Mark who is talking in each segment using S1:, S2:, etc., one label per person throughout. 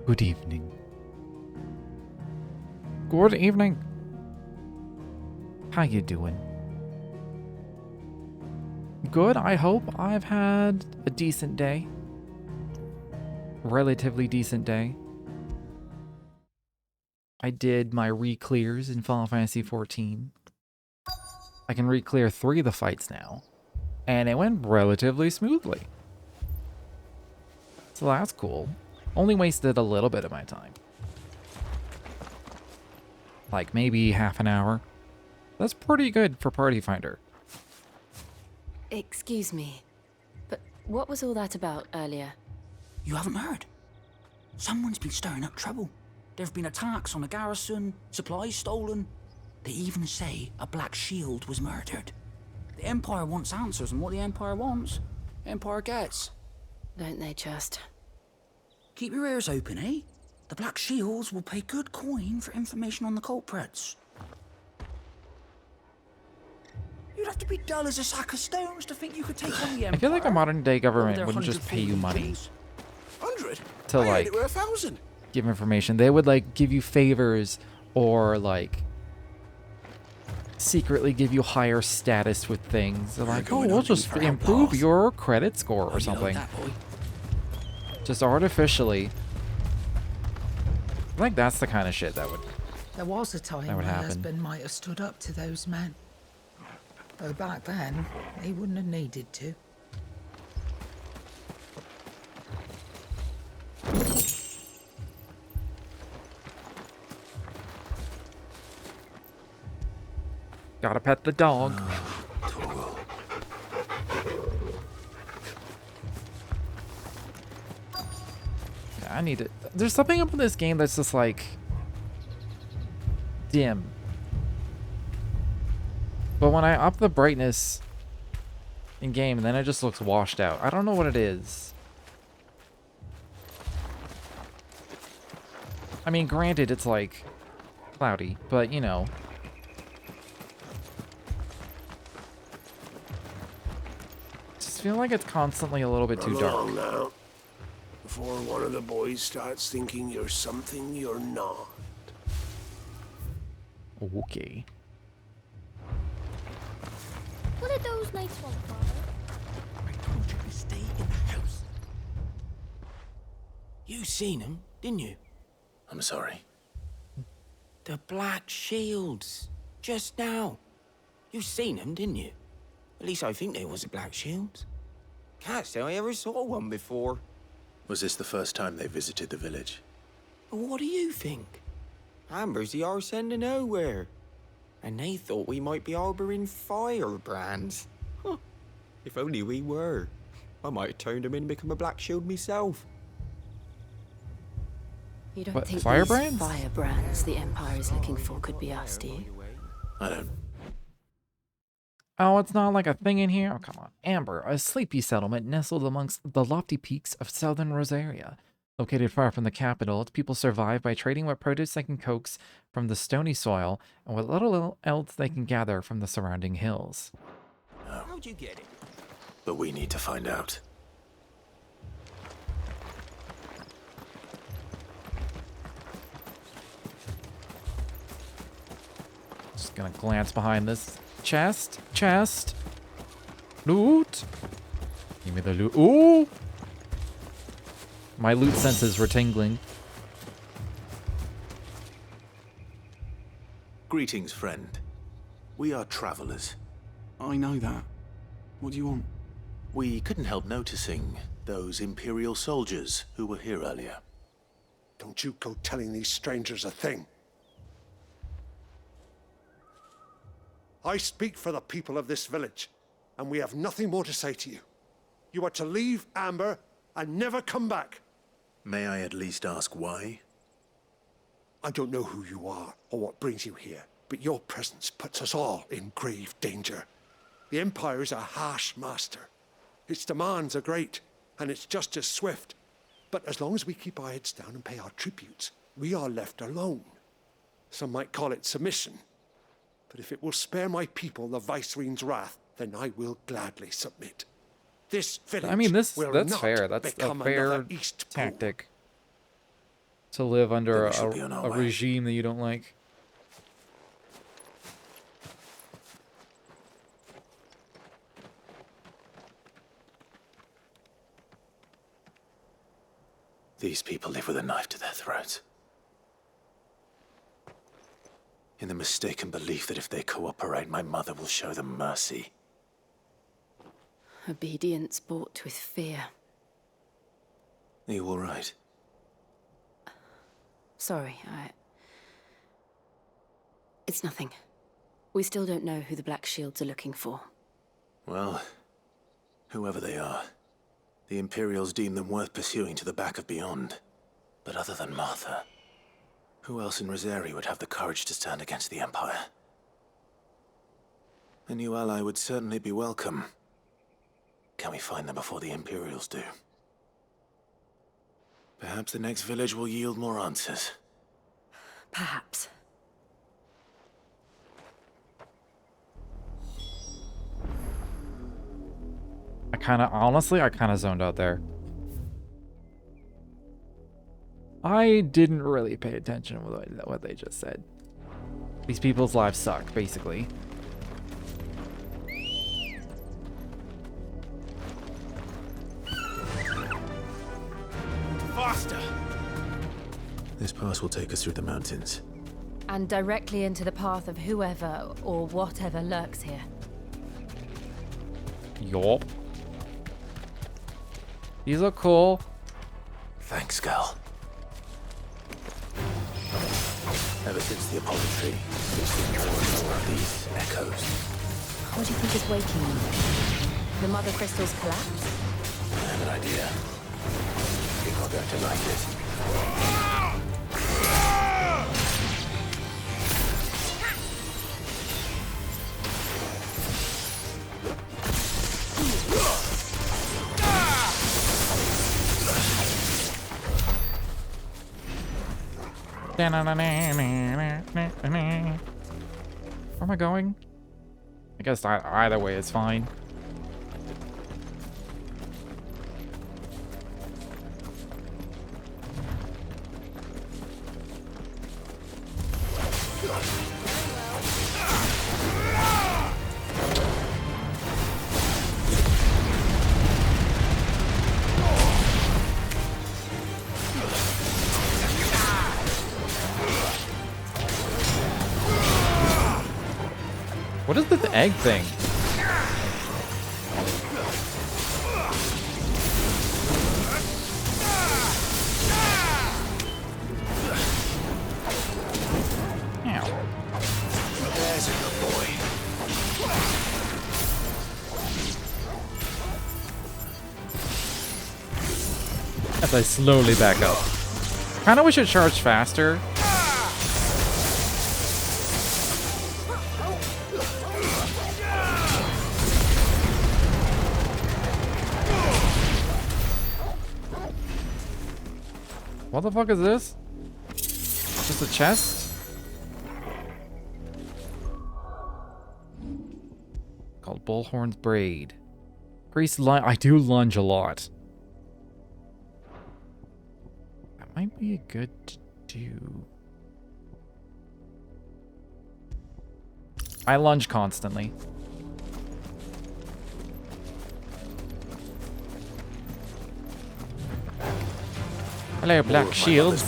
S1: Good evening. Good evening. How you doing? Good, I hope. I've had a decent day. Relatively decent day. I did my re-clears in Final Fantasy XIV. I can re-clear 3 of the fights now. And it went relatively smoothly. So that's cool. Only wasted a little bit of my time. Like maybe half an hour. That's pretty good for Party Finder.
S2: Excuse me, but what was all that about earlier?
S3: You haven't heard? Someone's been stirring up trouble. There have been attacks on the garrison, supplies stolen. They even say a Black Shield was murdered. The Empire wants answers, and what the Empire wants, the Empire gets.
S2: Don't they just?
S3: Keep your ears open, eh? The Black Shields will pay good coin for information on the culprits. You'd have to be dull as a sack of stones to think you could take on the Empire.
S1: I feel like a modern day government
S3: Their
S1: wouldn't just pay you money
S4: 100?
S1: to like
S4: We're 1,000.
S1: give information. They would like give you favors or like secretly give you higher status with things. They're like, oh,
S4: going
S1: we'll
S4: on
S1: just
S4: for our
S1: improve
S4: path."
S1: your credit score or
S3: You like
S1: something.
S3: that, boy?
S1: Just artificially. I think that's the kind of shit that would.
S5: There was a time
S1: That would
S5: my
S1: happen.
S5: husband might have stood up to those men. Though back then, he wouldn't have needed to.
S1: Gotta pet the dog. I need it. There's something about this game that's just like dim. But when I up the brightness in game, then it just looks washed out. I don't know what it is. I mean, granted, it's like cloudy, but you know. Just feel like it's constantly a little bit too
S4: Run
S1: dark.
S4: along now, before one of the boys starts thinking you're something you're not.
S1: Okay.
S6: What are those nice ones, Father?
S3: I told you to stay in the house. You seen them, didn't you?
S4: I'm sorry.
S3: The Black Shields. Just now. You seen them, didn't you? At least I think there was a Black Shield. Can't say I ever saw one before.
S7: Was this the first time they visited the village?
S3: But what do you think? Amber's the arse end of nowhere. And they thought we might be harboring firebrands. Huh. If only we were. I might have turned them in and become a Black Shield myself.
S2: You don't
S1: What,
S2: think
S1: firebrands?
S2: these firebrands the Empire is looking for could be us, do you?
S7: I don't.
S1: Oh, it's not like a thing in here? Oh, come on. Amber, a sleepy settlement nestled amongst the lofty peaks of southern Rosaria. Located far from the capital, its people survive by trading what produce they can coax from the stony soil and what little else they can gather from the surrounding hills.
S3: How'd you get it?
S7: But we need to find out.
S1: Just gonna glance behind this chest. Chest. Loot. Give me the loot. Ooh! My loot senses were tingling.
S7: Greetings, friend. We are travelers.
S8: I know that. What do you want?
S7: We couldn't help noticing those Imperial soldiers who were here earlier.
S4: Don't you go telling these strangers a thing. I speak for the people of this village, and we have nothing more to say to you. You are to leave Amber and never come back.
S7: May I at least ask why?
S4: I don't know who you are or what brings you here, but your presence puts us all in grave danger. The Empire is a harsh master. Its demands are great, and its justice swift. But as long as we keep our heads down and pay our tributes, we are left alone. Some might call it submission. But if it will spare my people the Viceroy's wrath, then I will gladly submit. This village
S1: I mean,
S4: will
S1: that's
S4: not
S1: fair. That's a
S4: become
S1: fair
S4: another East Pool.
S1: tactic. to live under
S7: Then we should be on our
S1: a
S7: way.
S1: regime that you don't like.
S7: These people live with a knife to their throats. In the mistaken belief that if they cooperate, my mother will show them mercy.
S2: Obedience bought with fear.
S7: Are you all right?
S2: Sorry, It's nothing. We still don't know who the Black Shields are looking for.
S7: Well, whoever they are, the Imperials deem them worth pursuing to the back of beyond. But other than Martha, who else in Rosari would have the courage to stand against the Empire? A new ally would certainly be welcome. Can we find them before the Imperials do? Perhaps the next village will yield more answers.
S2: Perhaps.
S1: Honestly, I kind of zoned out there. I didn't really pay attention to what they just said. These people's lives suck, basically.
S7: Faster! This pass will take us through the mountains.
S2: And directly into the path of whoever or whatever lurks here.
S1: Yup. These look cool.
S7: Thanks, girl. Ever since the Apollo tree, we've seen more and more of these echoes.
S2: What do you think is waking them? The mother crystals collapse?
S7: I have an idea. People are going to like it.
S1: Where am I going? I guess either way is fine. What is this egg thing? Ow.
S7: There's a good boy.
S1: As I slowly back up. Kinda wish it charged faster. What the fuck is this? Just a chest? Called Bullhorn's Braid. Grease lunge. I do lunge a lot. That might be a good to do. I lunge constantly. Hello, Black Shields.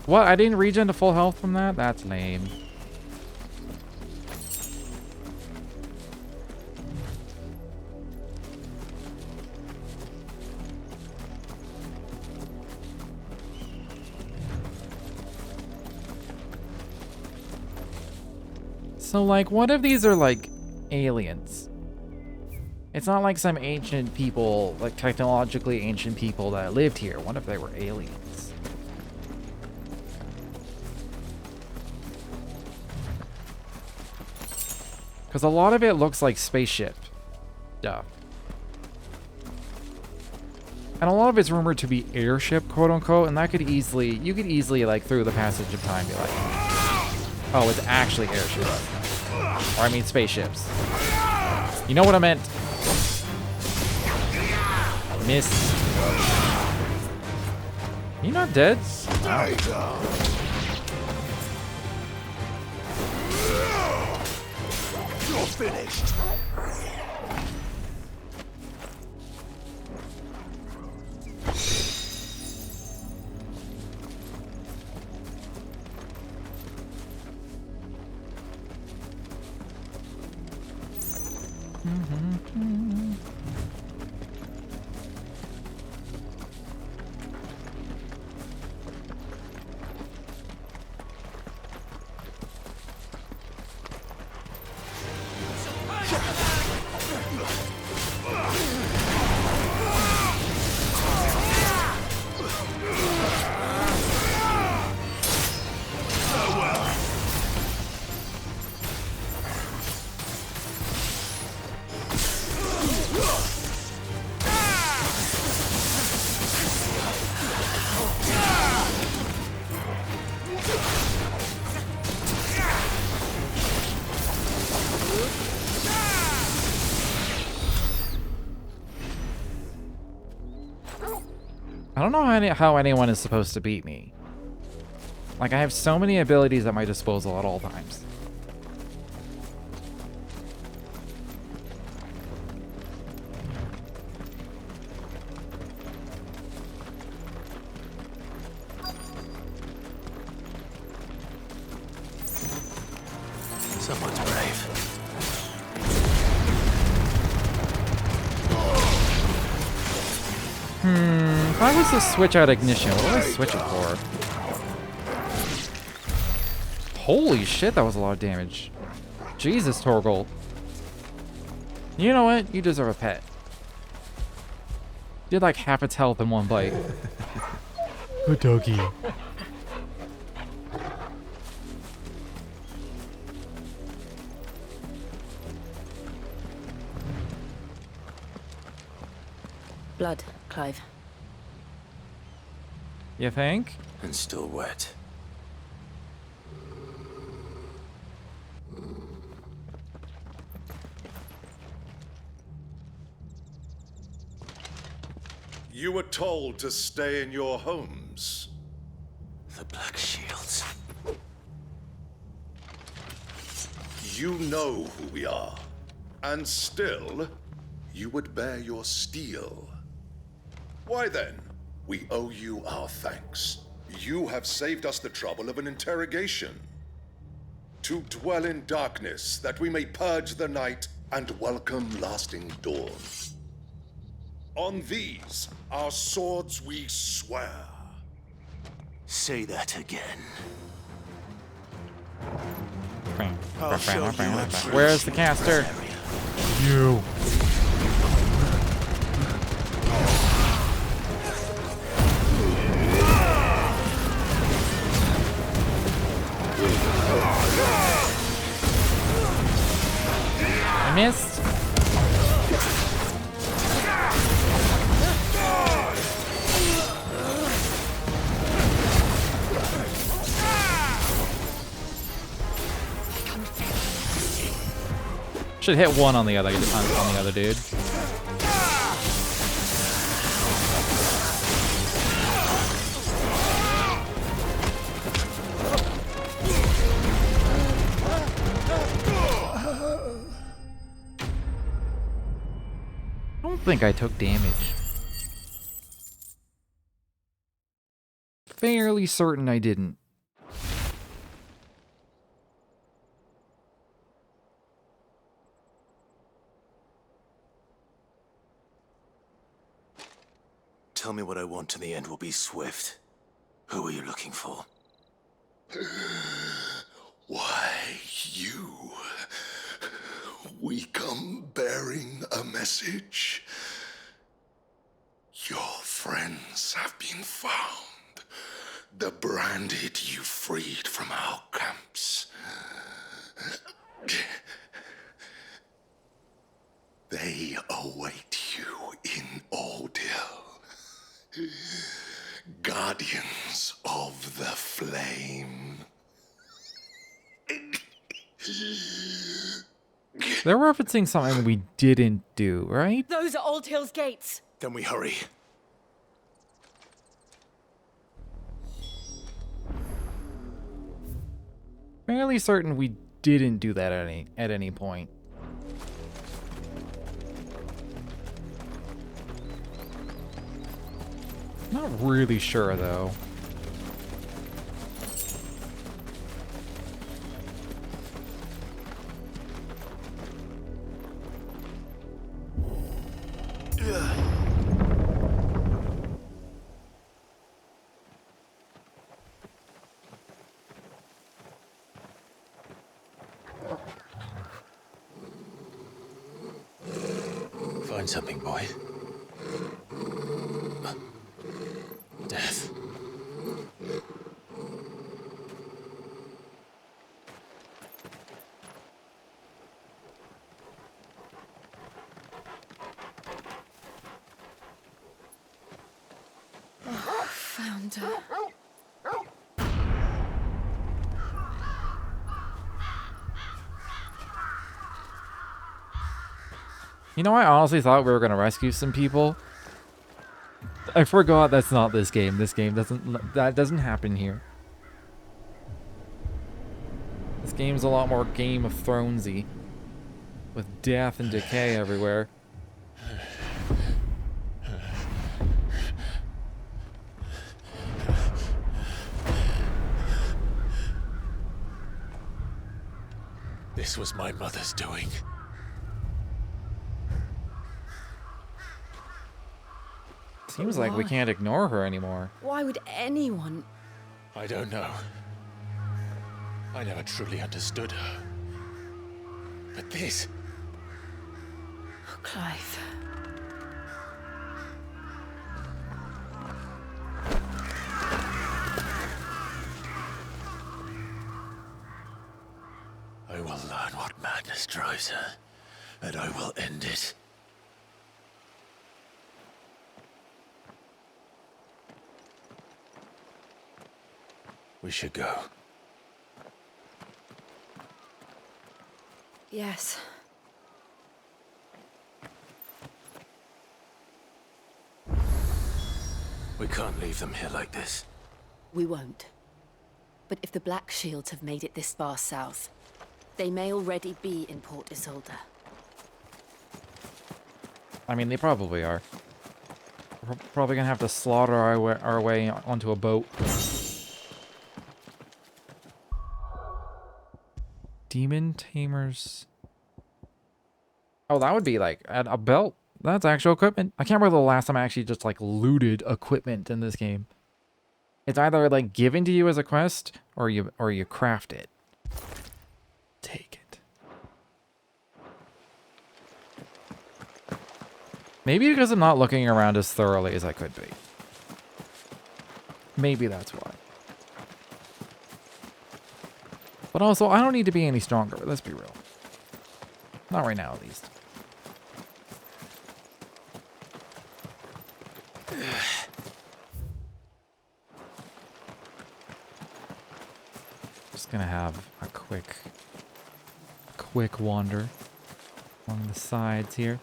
S1: What? I didn't regen to full health from that? That's lame. So, like, what if these are, like, aliens? It's not like some ancient people, like, technologically ancient people that lived here. What if they were aliens? Because a lot of it looks like spaceship stuff. And a lot of it's rumored to be airship, quote unquote, and that could easily, you could easily, like, through the passage of time, be like, oh, it's actually airships. Or I mean spaceships. You know what I meant? Miss. You not dead? Wow.
S4: You're finished.
S1: I don't know how anyone is supposed to beat me. Like, I have so many abilities at my disposal at all times.
S7: Someone's brave.
S1: If I was to switch out ignition, what would I switch it for? Holy shit, that was a lot of damage. Jesus, Torgal. You know what? You deserve a pet. You did like half its health in one bite. Good doggy.
S2: Blood, Clive.
S1: You think?
S7: And still wet.
S9: You were told to stay in your homes.
S7: The Black Shields.
S9: You know who we are. And still, you would bear your steel. Why then, we owe you our thanks. You have saved us the trouble of an interrogation. To dwell in darkness, that we may purge the night and welcome lasting dawn. On these, our swords we swear.
S7: Say that again.
S1: Where's the caster? You. I missed. Should hit one on the other dude. I don't think I took damage. Fairly certain I didn't.
S7: Tell me what I want and the end will be swift. Who are you looking for?
S9: Why, you? We come bearing a message. Your friends have been found. The branded you freed from our camps.
S1: They're referencing something we didn't do, right?
S2: Those are Old Hill's gates.
S7: Then we hurry.
S1: Fairly certain we didn't do that at any point. Not really sure though.
S7: Find something, boy. Death.
S2: Found her.
S1: You know, I honestly thought we were gonna rescue some people. I forgot that's not this game. This game doesn't happen here. This game's a lot more Game of Thronesy, with death and decay everywhere.
S7: This was my mother's doing.
S1: Seems like we can't ignore her anymore.
S2: Why would anyone?
S7: I don't know. I never truly understood her. But this...
S2: Oh, Clive.
S7: I will learn what madness drives her, and I will end it. We should go.
S2: Yes.
S7: We can't leave them here like this.
S10: We won't. But if the Black Shields have made it this far south, they may already be in Port Isolde.
S1: I mean, they probably are. We're probably gonna have to slaughter our way onto a boat. Demon Tamers. Oh, that would be like a belt. That's actual equipment. I can't remember the last time I actually just like looted equipment in this game. It's either like given to you as a quest or you craft it. Take it. Maybe because I'm not looking around as thoroughly as I could be. Maybe that's why. But also, I don't need to be any stronger, let's be real. Not right now, at least. Just gonna have a quick wander along the sides here.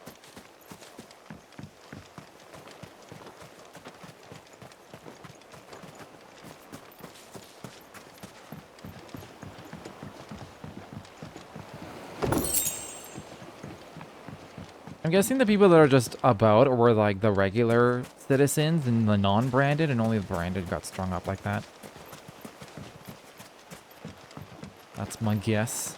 S1: I'm guessing the people that are just about were like the regular citizens and the non-branded, and only the branded got strung up like that. That's my guess.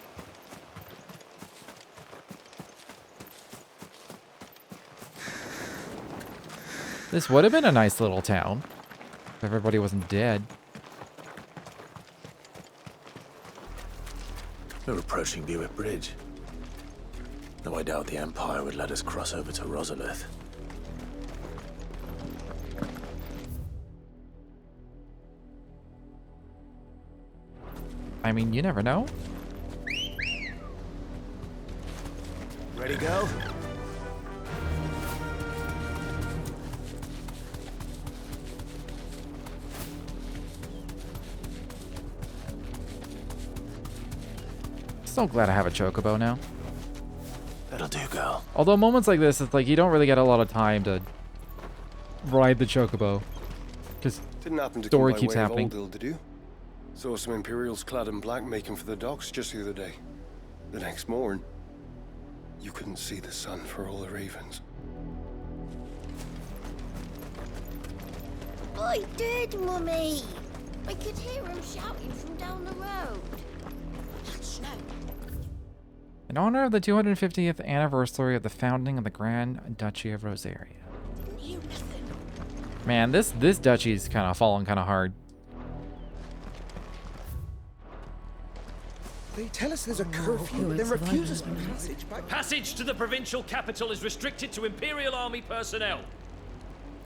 S1: This would have been a nice little town if everybody wasn't dead.
S7: We're approaching Buick Bridge. Though I doubt the Empire would let us cross over to Rosalith.
S1: I mean, you never know.
S7: Ready, go?
S1: So glad I have a chocobo now.
S7: That'll do, girl.
S1: Although moments like this, it's like you don't really get a lot of time to ride the chocobo. Because
S11: Didn't happen to
S1: story
S11: come by
S1: keeps
S11: way of
S1: happening.
S11: Oldhill, did you? Saw some Imperials clad in black making for the docks just the other day. The next morn, you couldn't see the sun for all the ravens.
S6: I did, Mummy. I could hear him shouting from down the road. Hush, no.
S1: In honor of the 250th anniversary of the founding of the Grand Duchy of Rosaria.
S6: Didn't hear nothing.
S1: Man, this duchy's kind of falling kind of hard.
S12: They tell us there's a curfew, but then refuse us passage back.
S13: Passage to the provincial capital is restricted to Imperial Army personnel.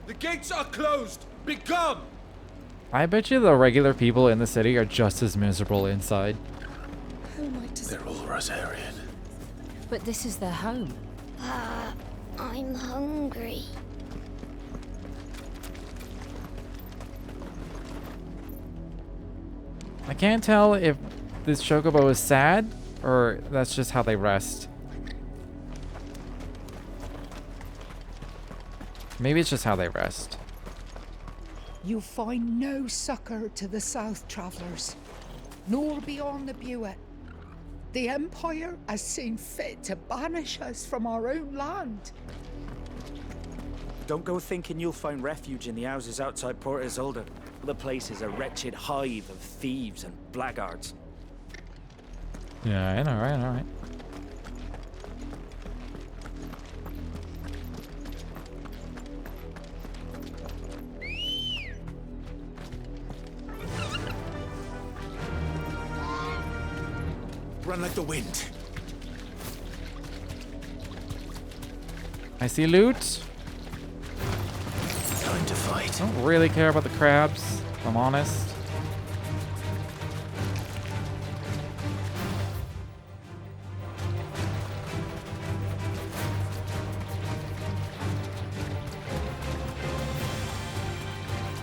S12: The gates are closed. Begone!
S1: I bet you the regular people in the city are just as miserable inside.
S6: Who am I to
S7: They're all Rosarian.
S2: But this is their home.
S6: I'm hungry.
S1: I can't tell if this chocobo is sad or that's just how they rest. Maybe it's just how they rest.
S5: You find no succor to the south travellers, nor beyond the Buet. The Empire has seen fit to banish us from our own land.
S14: Don't go thinking you'll find refuge in the houses outside Port Isolde. The place is a wretched hive of thieves and blackguards.
S1: Yeah, I know, right? All right.
S7: Run like the wind.
S1: I see loot.
S7: Time to fight.
S1: Don't really care about the crabs, if I'm honest.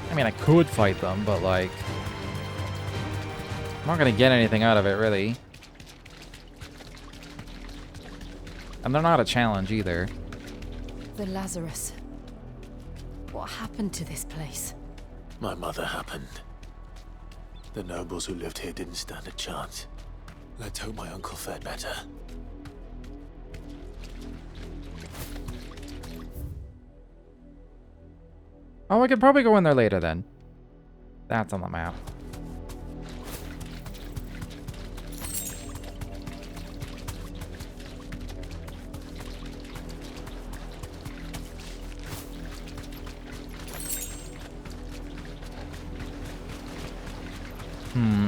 S1: I mean, I could fight them, but like, I'm not gonna get anything out of it, really. And they're not a challenge either.
S2: The Lazarus. What happened to this place?
S7: My mother happened. The nobles who lived here didn't stand a chance. Let's hope my uncle fared better.
S1: Oh, I could probably go in there later then. That's on the map.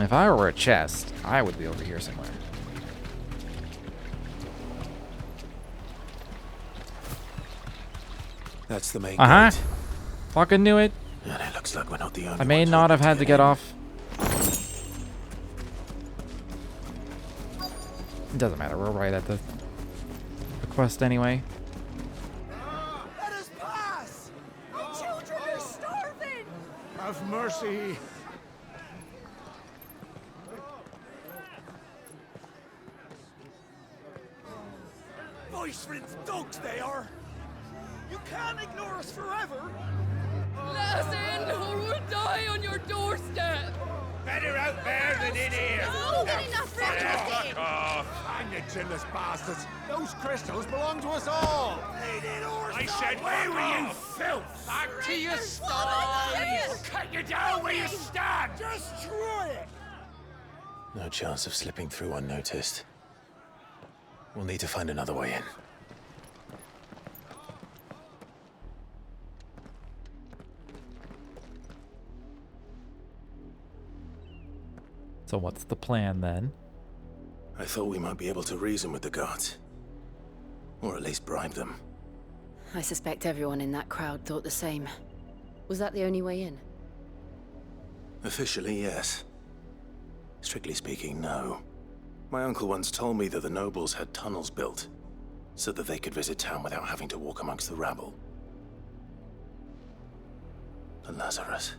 S1: If I were a chest, I would be over here somewhere.
S7: That's the main
S1: Uh-huh.
S7: gate.
S1: Fucking knew it.
S7: And it looks like we're not the only
S1: I may
S7: ones
S1: not have
S7: hoping
S1: had to get
S7: in.
S1: off. It doesn't matter. We're right at the quest anyway.
S12: Let us pass! The children are starving! Have mercy. Viceroy's dogs they are! You can't ignore us forever!
S15: Let us in, or we'll die on your doorstep!
S12: Better out there than in here!
S6: No, get enough for everything!
S12: Hang the chinless bastards! Those crystals belong to us all! I said, where were you, filth? Back to your stall! Cut you down where you stand! Destroy it!
S7: No chance of slipping through unnoticed. We'll need to find another way in.
S1: So what's the plan then?
S7: I thought we might be able to reason with the guards. Or at least bribe them.
S10: I suspect everyone in that crowd thought the same. Was that the only way in?
S7: Officially, yes. Strictly speaking, no. My uncle once told me that the nobles had tunnels built, so that they could visit town without having to walk amongst the rabble. The Lazarus.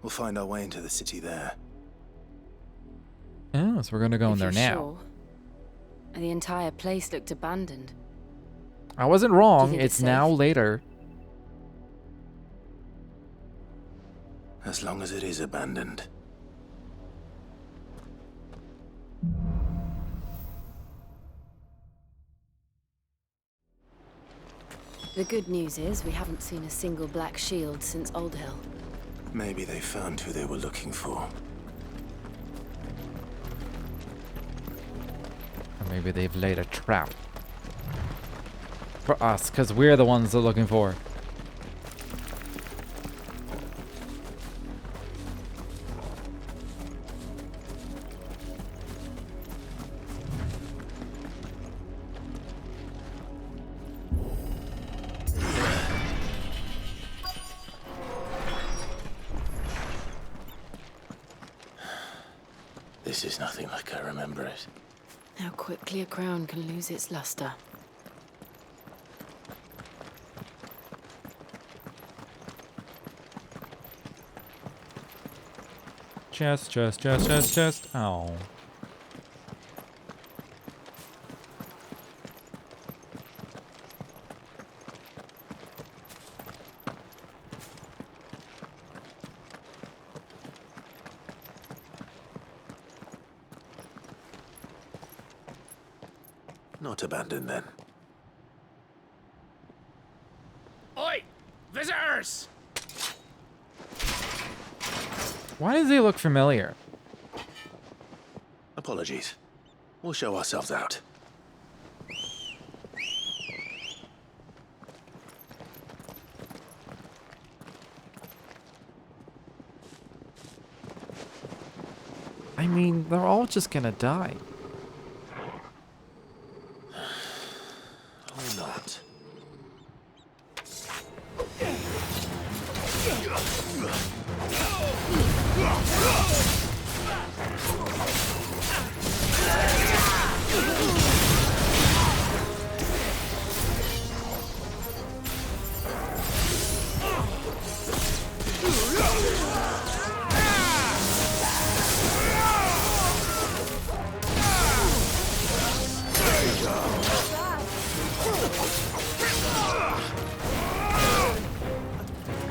S7: We'll find our way into the city there.
S1: Oh, so we're gonna go in there now.
S10: Sure. The entire place looked abandoned.
S1: I wasn't wrong.
S10: think it's
S1: It's now
S10: safe?
S1: later.
S7: As long as it is abandoned.
S10: The good news is we haven't seen a single black shield since Old Hill.
S7: Maybe they found who they were looking for.
S1: Or maybe they've laid a trap for us, because we're the ones they're looking for.
S7: This is nothing like I remember it.
S10: How quickly a crown can lose its luster.
S1: Chest, chest, chest, chest, chest. Oh.
S7: Not abandoned then.
S12: Oi! Visitors!
S1: Why does he look familiar?
S7: Apologies. We'll show ourselves out.
S1: I mean, they're all just gonna die.
S7: Or not.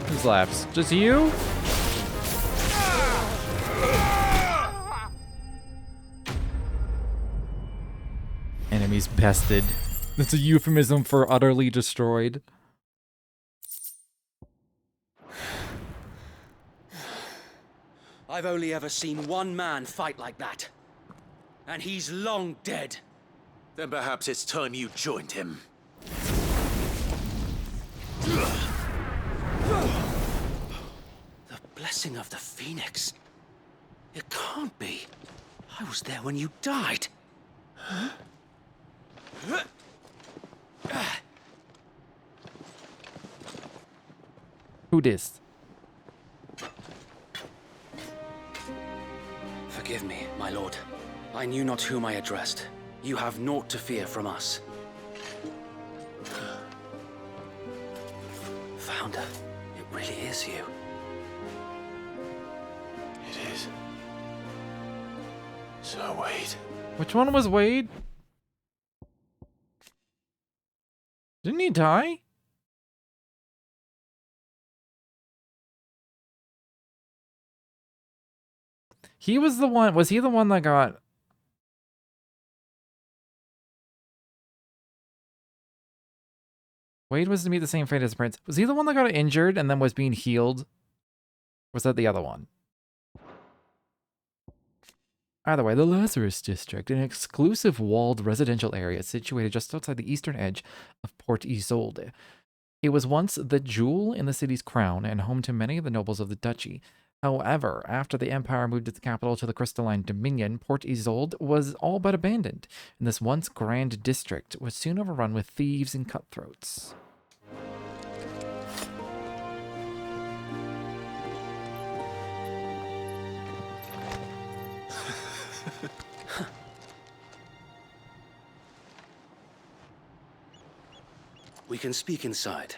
S1: Who's left? Just you? Enemies bested. That's a euphemism for utterly destroyed.
S16: I've only ever seen one man fight like that. And he's long dead.
S7: Then perhaps it's time you joined him.
S16: The blessing of the Phoenix. It can't be. I was there when you died.
S1: Who dis?
S16: Forgive me, my lord. I knew not whom I addressed. You have naught to fear from us. Founder, it really is you.
S7: It is. So wait.
S1: Which one was Wade? Didn't he die? He was the one. Was he the one that got... Wade was to meet the same fate as the prince. Was he the one that got injured and then was being healed? Or was that the other one? Either way, the Lazarus District, an exclusive walled residential area situated just outside the eastern edge of Port Isolde. It was once the jewel in the city's crown and home to many of the nobles of the duchy. However, after the Empire moved its capital to the Crystalline Dominion, Port Isolde was all but abandoned, and this once grand district was soon overrun with thieves and cutthroats.
S16: We can speak inside.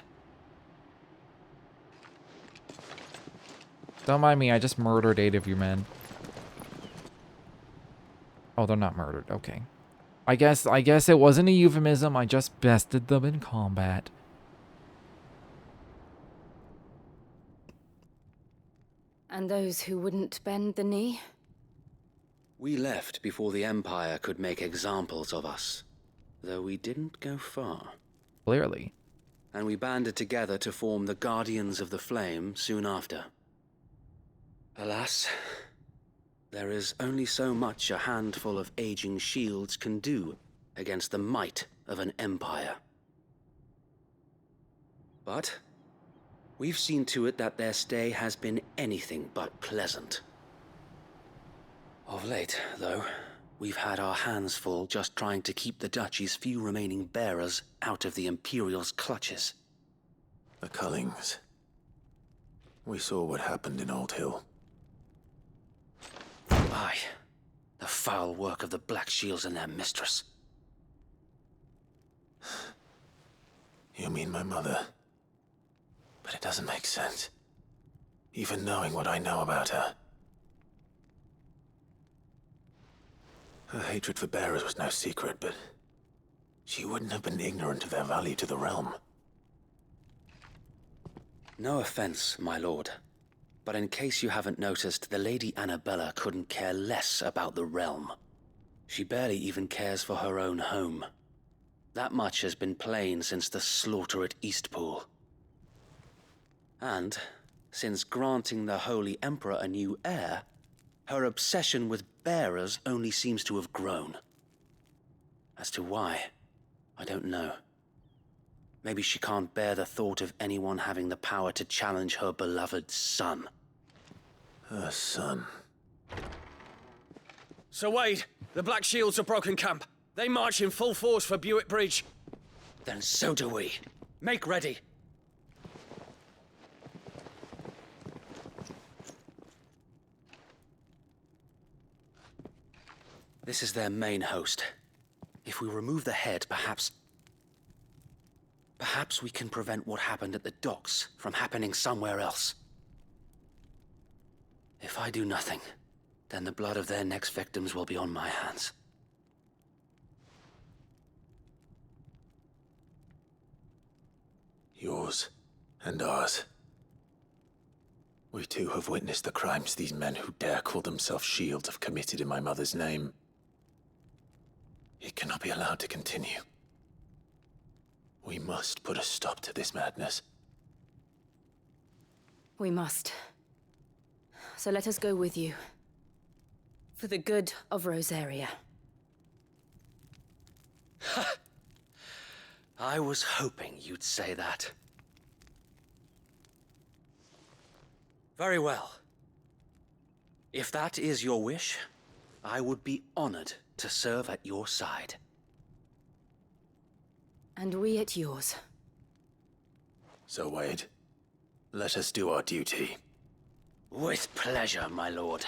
S1: Don't mind me, I just murdered 8 of your men. Oh, they're not murdered. Okay. I guess it wasn't a euphemism. I just bested them in combat.
S10: And those who wouldn't bend the knee?
S16: We left before the Empire could make examples of us, though we didn't go far.
S1: Clearly.
S16: And we banded together to form the Guardians of the Flame soon after. Alas, there is only so much a handful of aging shields can do against the might of an empire. But we've seen to it that their stay has been anything but pleasant. Of late, though, we've had our hands full just trying to keep the Duchy's few remaining bearers out of the Imperial's clutches.
S7: The Cullings. We saw what happened in Old Hill.
S16: Aye, the foul work of the Black Shields and their mistress.
S7: You mean my mother? But it doesn't make sense. Even knowing what I know about her. Her hatred for bearers was no secret, but she wouldn't have been ignorant of their value to the realm.
S16: No offense, my lord, but in case you haven't noticed, the Lady Annabella couldn't care less about the realm. She barely even cares for her own home. That much has been plain since the slaughter at Eastpool. And, since granting the Holy Emperor a new heir, her obsession with bearers only seems to have grown. As to why, I don't know. Maybe she can't bear the thought of anyone having the power to challenge her beloved son.
S7: Her son.
S13: Sir Wade, the Black Shields have broken camp. They march in full force for Buick Bridge.
S16: Then so do we. Make ready. This is their main host. If we remove the head, perhaps we can prevent what happened at the docks from happening somewhere else. If I do nothing, then the blood of their next victims will be on my hands.
S7: Yours and ours. We too have witnessed the crimes these men who dare call themselves shields have committed in my mother's name. It cannot be allowed to continue. We must put a stop to this madness.
S10: We must. So let us go with you. For the good of Rosaria.
S16: I was hoping you'd say that. Very well. If that is your wish, I would be honored to serve at your side.
S10: And we at yours.
S7: So, Wade, let us do our duty.
S16: With pleasure, my lord.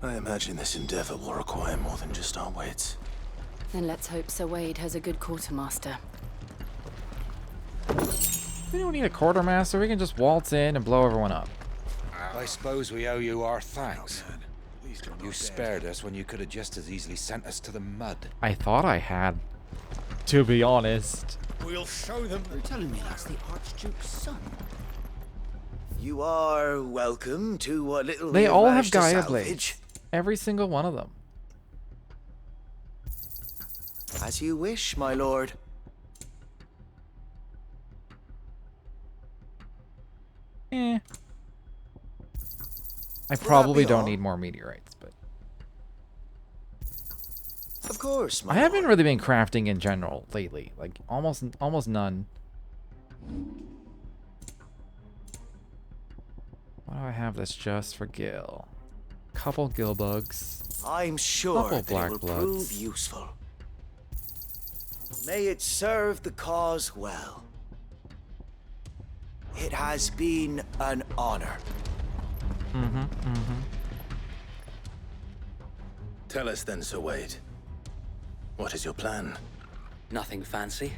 S7: I imagine this endeavor will require more than just our wits.
S10: Then let's hope Sir Wade has a good quartermaster.
S1: We don't need a quartermaster. We can just waltz in and blow everyone up.
S12: I suppose we owe you our thanks. You spared us when you could have just as easily sent us to the mud.
S1: I thought I had, to be honest.
S12: We'll show them.
S3: You're telling me that's the Archduke's son?
S7: You are welcome to what little
S1: They
S7: we
S1: all have
S7: managed to
S1: Gaia
S7: salvage.
S1: blades. Every single one of them.
S7: As you wish, my lord.
S1: I probably don't need more meteorites, but
S7: Of course, my
S1: I haven't really been crafting in general lately. Like almost none. Why do I have this just for Gil? Couple Gil bugs.
S7: I'm sure
S1: Couple
S7: they
S1: black
S7: will
S1: bloods.
S7: prove useful. May it serve the cause well. It has been an honor. Tell us then, Sir Wade. What is your plan?
S16: Nothing fancy.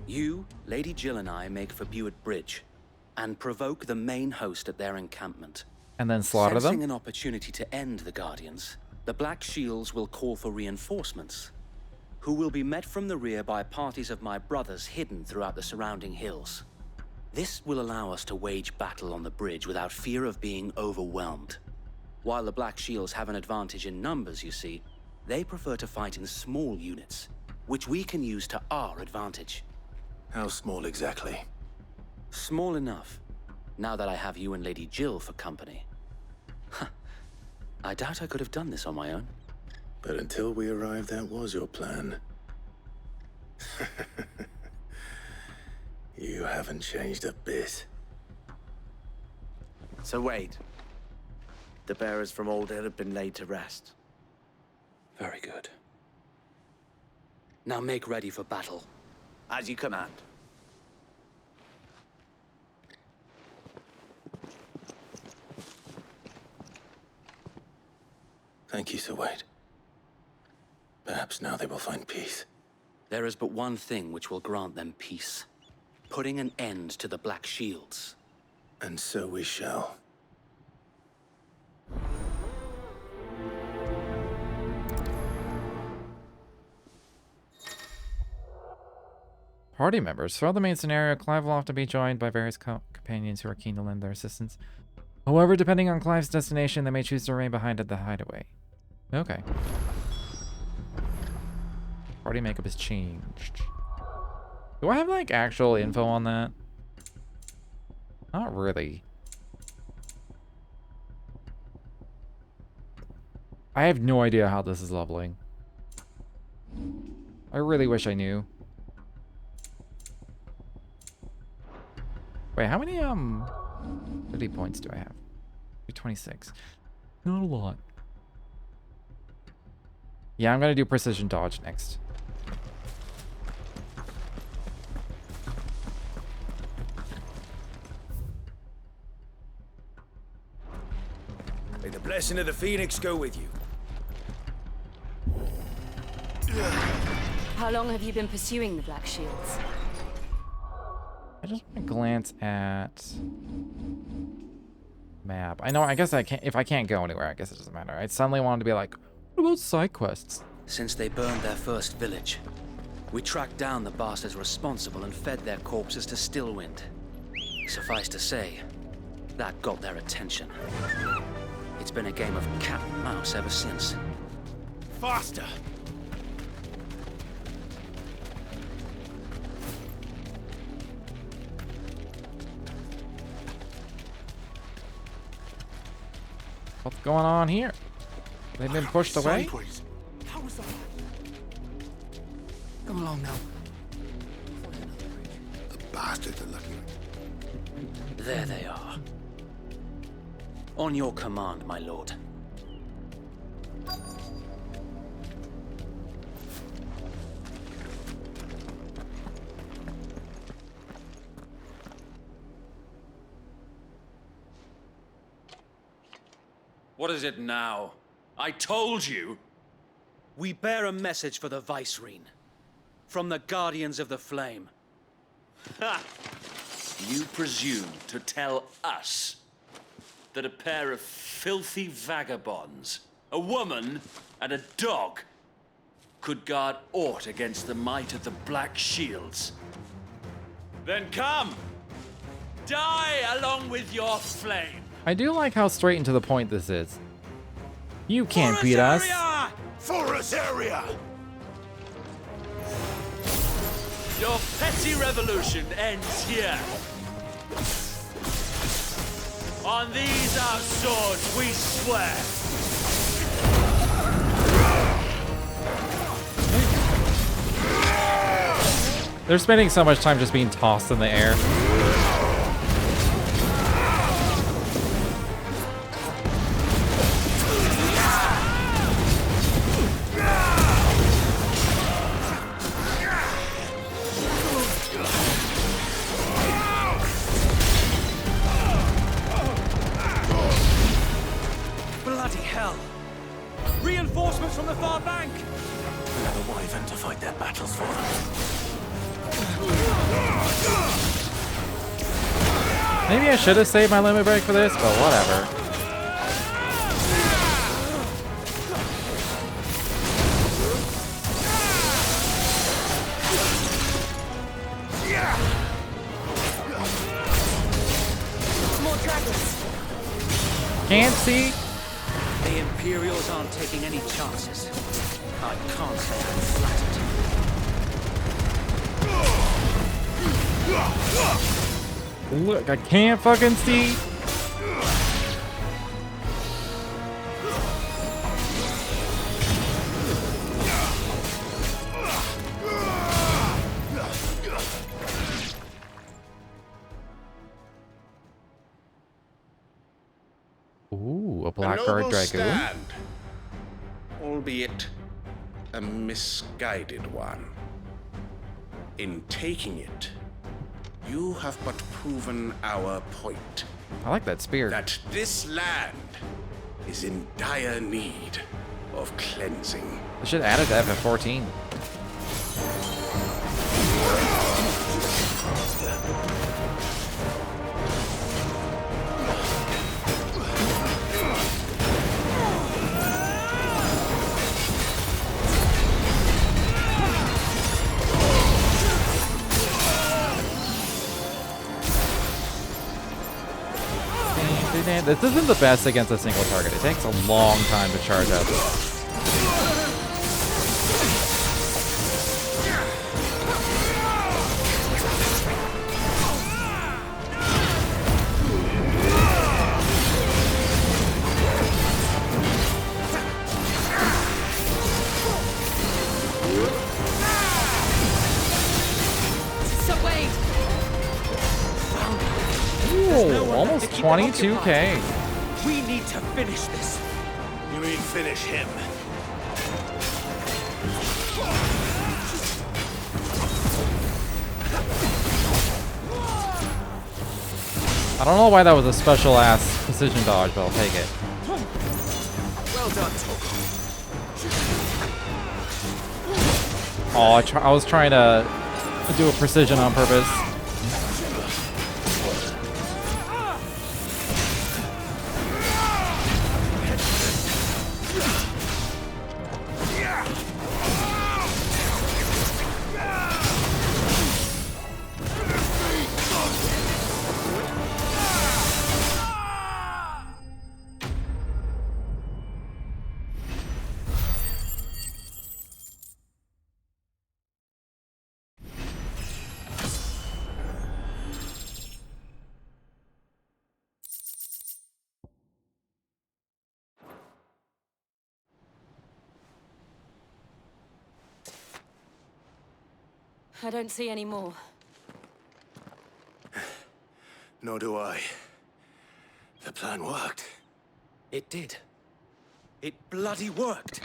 S16: You, Lady Jill and I make for Buett Bridge and provoke the main host at their encampment.
S1: And then slaughter
S16: Sensing
S1: them?
S16: an opportunity to end the Guardians, the Black Shields will call for reinforcements, who will be met from the rear by parties of my brothers hidden throughout the surrounding hills. This will allow us to wage battle on the bridge without fear of being overwhelmed. While the Black Shields have an advantage in numbers, you see, they prefer to fight in small units, which we can use to our advantage.
S7: How small exactly?
S16: Small enough, now that I have you and Lady Jill for company. I doubt I could have done this on my own.
S7: But until we arrived, that was your plan. You haven't changed a bit.
S14: So wait. The bearers from Old Hill have been laid to rest.
S16: Very good. Now make ready for battle.
S14: As you command.
S7: Thank you, Sir Wade. Perhaps now they will find peace.
S16: There is but one thing which will grant them peace. Putting an end to the Black Shields.
S7: And so we shall.
S1: Party members. Throughout the main scenario, Clive will often be joined by various companions who are keen to lend their assistance. However, depending on Clive's destination, they may choose to remain behind at the hideaway. Okay. Party makeup has changed. Do I have, like, actual info on that? Not really. I have no idea how this is leveling. I really wish I knew. Wait, how many, 50 points do I have? 26. Not a lot. Yeah, I'm gonna do precision dodge next.
S14: May the blessing of the Phoenix go with you.
S2: How long have you been pursuing the Black Shields?
S1: I just want to glance at map. I know, I guess I can't, if I can't go anywhere, I guess it doesn't matter. I suddenly wanted to be like, what about side quests?
S16: Since they burned their first village, we tracked down the bastards responsible and fed their corpses to Stillwind. Suffice to say, that got their attention. It's been a game of cat and mouse ever since.
S12: Faster!
S1: What's going on here? They've been pushed away?
S12: How was that? Come along now.
S4: The bastards are looking.
S16: There they are. On your command, my lord.
S13: What is it now? I told you!
S16: We bear a message for the Vicereine. From the Guardians of the Flame.
S13: Ha! You presume to tell us that a pair of filthy vagabonds, a woman and a dog, could guard aught against the might of the Black Shields? Then come! Die along with your flame!
S1: I do like how straight and to the point this is. You can't beat us.
S12: Forest area!
S13: Your petty revolution ends here. On these our swords we swear.
S1: They're spending so much time just being tossed in the air.
S14: Bloody hell! Reinforcements from the far bank!
S7: We'll have a wyvern to fight their battles for them.
S1: Maybe I should have saved my limit break for this, but whatever.
S10: More dragons.
S1: Can't see.
S14: The Imperials aren't taking any chances. I can't say I'm flattered.
S1: Look, I can't fucking see. Ooh, a Blackguard Dragoon.
S12: Stand, albeit a misguided one. In taking it, you have but proven our point.
S1: I like that spear.
S12: That this land is in dire need of cleansing.
S1: They should add it to FF14. This isn't the best against a single target. It takes a long time to charge up. Ooh, almost 22k.
S14: We need to finish this.
S12: You mean finish him?
S1: I don't know why that was a special ass precision dodge, but I'll take it.
S12: Well done,
S1: Oh, I was trying to do a precision on purpose.
S10: I don't see any more.
S7: Nor do I. The plan worked.
S14: It did. It bloody worked.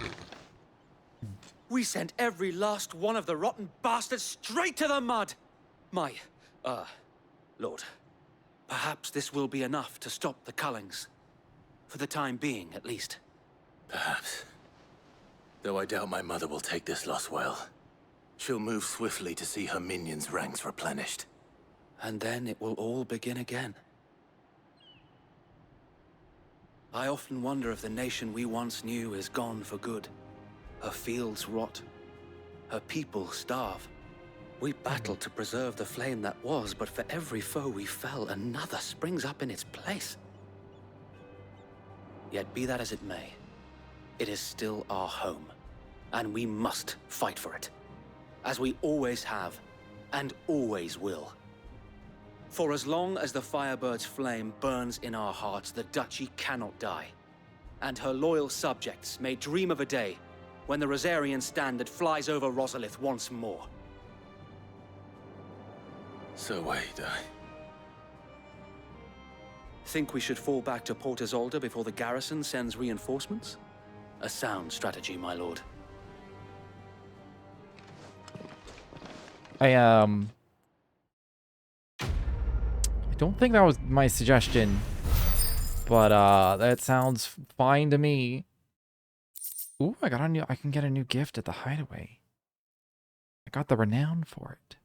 S14: We sent every last one of the rotten bastards straight to the mud. My, Lord, perhaps this will be enough to stop the Cullings. For the time being, at least.
S7: Perhaps. Though I doubt my mother will take this loss well. She'll move swiftly to see her minions' ranks replenished.
S14: And then it will all begin again. I often wonder if the nation we once knew is gone for good. Her fields rot. Her people starve. We battled to preserve the flame that was, but for every foe we fell, another springs up in its place. Yet be that as it may, it is still our home, and we must fight for it. As we always have, and always will. For as long as the Firebird's flame burns in our hearts, the Duchy cannot die. And her loyal subjects may dream of a day when the Rosarian standard flies over Rosalith once more.
S7: So wait,
S14: Think we should fall back to Port Isolde before the garrison sends reinforcements? A sound strategy, my lord.
S1: I don't think that was my suggestion, but that sounds fine to me. Ooh, I can get a new gift at the hideaway. I got the renown for it.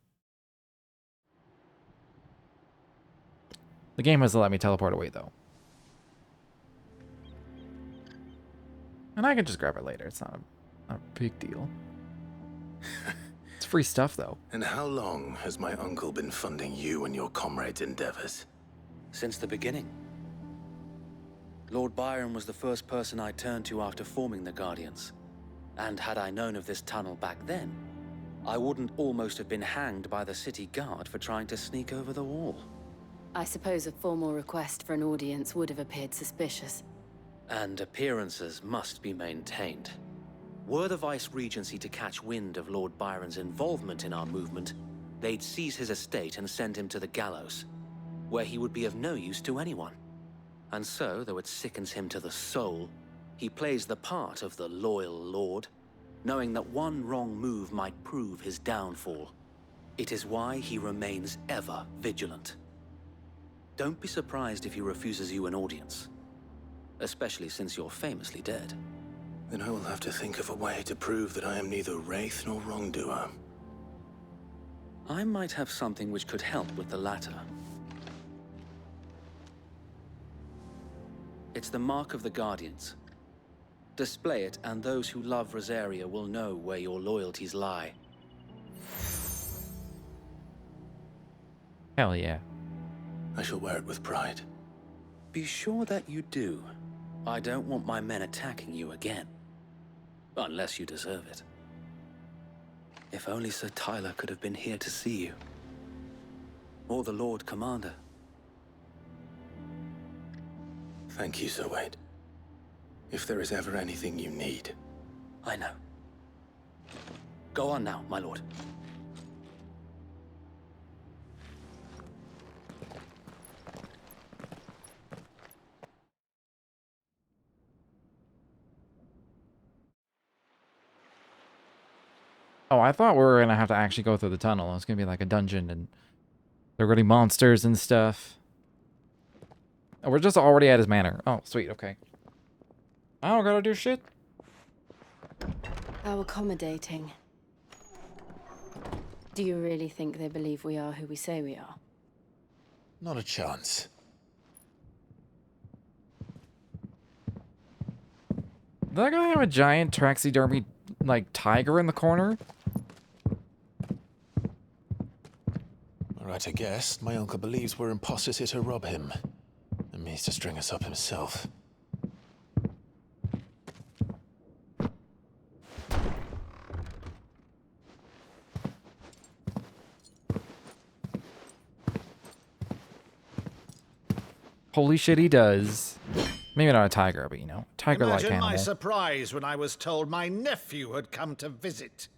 S1: The game hasn't let me teleport away, though. And I can just grab it later. It's not a big deal. It's free stuff, though.
S7: And how long has my uncle been funding you and your comrades' endeavors?
S14: Since the beginning. Lord Byron was the first person I turned to after forming the Guardians. And had I known of this tunnel back then, I wouldn't almost have been hanged by the city guard for trying to sneak over the wall.
S10: I suppose a formal request for an audience would have appeared suspicious.
S14: And appearances must be maintained. Were the Vice-Regency to catch wind of Lord Byron's involvement in our movement, they'd seize his estate and send him to the gallows, where he would be of no use to anyone. And so, though it sickens him to the soul, he plays the part of the loyal lord, knowing that one wrong move might prove his downfall. It is why he remains ever vigilant. Don't be surprised if he refuses you an audience, especially since you're famously dead.
S7: Then I will have to think of a way to prove that I am neither wraith nor wrongdoer.
S14: I might have something which could help with the latter. It's the mark of the Guardians. Display it, and those who love Rosaria will know where your loyalties lie.
S1: Hell yeah.
S7: I shall wear it with pride.
S14: Be sure that you do. I don't want my men attacking you again. Unless you deserve it. If only Sir Tyler could have been here to see you. Or the Lord Commander.
S7: Thank you, Sir Wade. If there is ever anything you need.
S14: I know. Go on now, my lord.
S1: Oh, I thought we were gonna have to actually go through the tunnel. It's gonna be like a dungeon and there are gonna be monsters and stuff. Oh, we're just already at his manor. Oh, sweet, okay. I don't gotta do shit.
S10: How accommodating. Do you really think they believe we are who we say we are?
S7: Not a chance.
S1: Did that guy have a giant taxidermy, like, tiger in the corner?
S7: Alright, I guess. My uncle believes we're imposters here to rob him. And means to string us up himself.
S1: Holy shit, he does. Maybe not a tiger, but you know, tiger-like
S12: Imagine
S1: animal.
S12: my surprise when I was told my nephew had come to visit.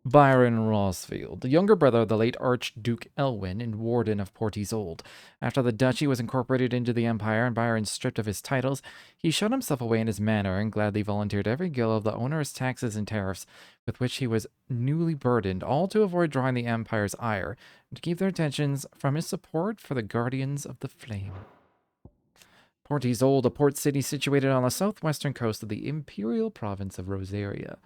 S1: Byron Rosfield, the younger brother of the late Archduke Elwyn and Warden of Portizold. After the duchy was incorporated into the Empire and Byron stripped of his titles, he shut himself away in his manor and gladly volunteered every gill of the onerous taxes and tariffs with which he was newly burdened, all to avoid drawing the Empire's ire and to keep their attentions from his support for the Guardians of the Flame. Portizold, a port city situated on the southwestern coast of the imperial province of Rosaria.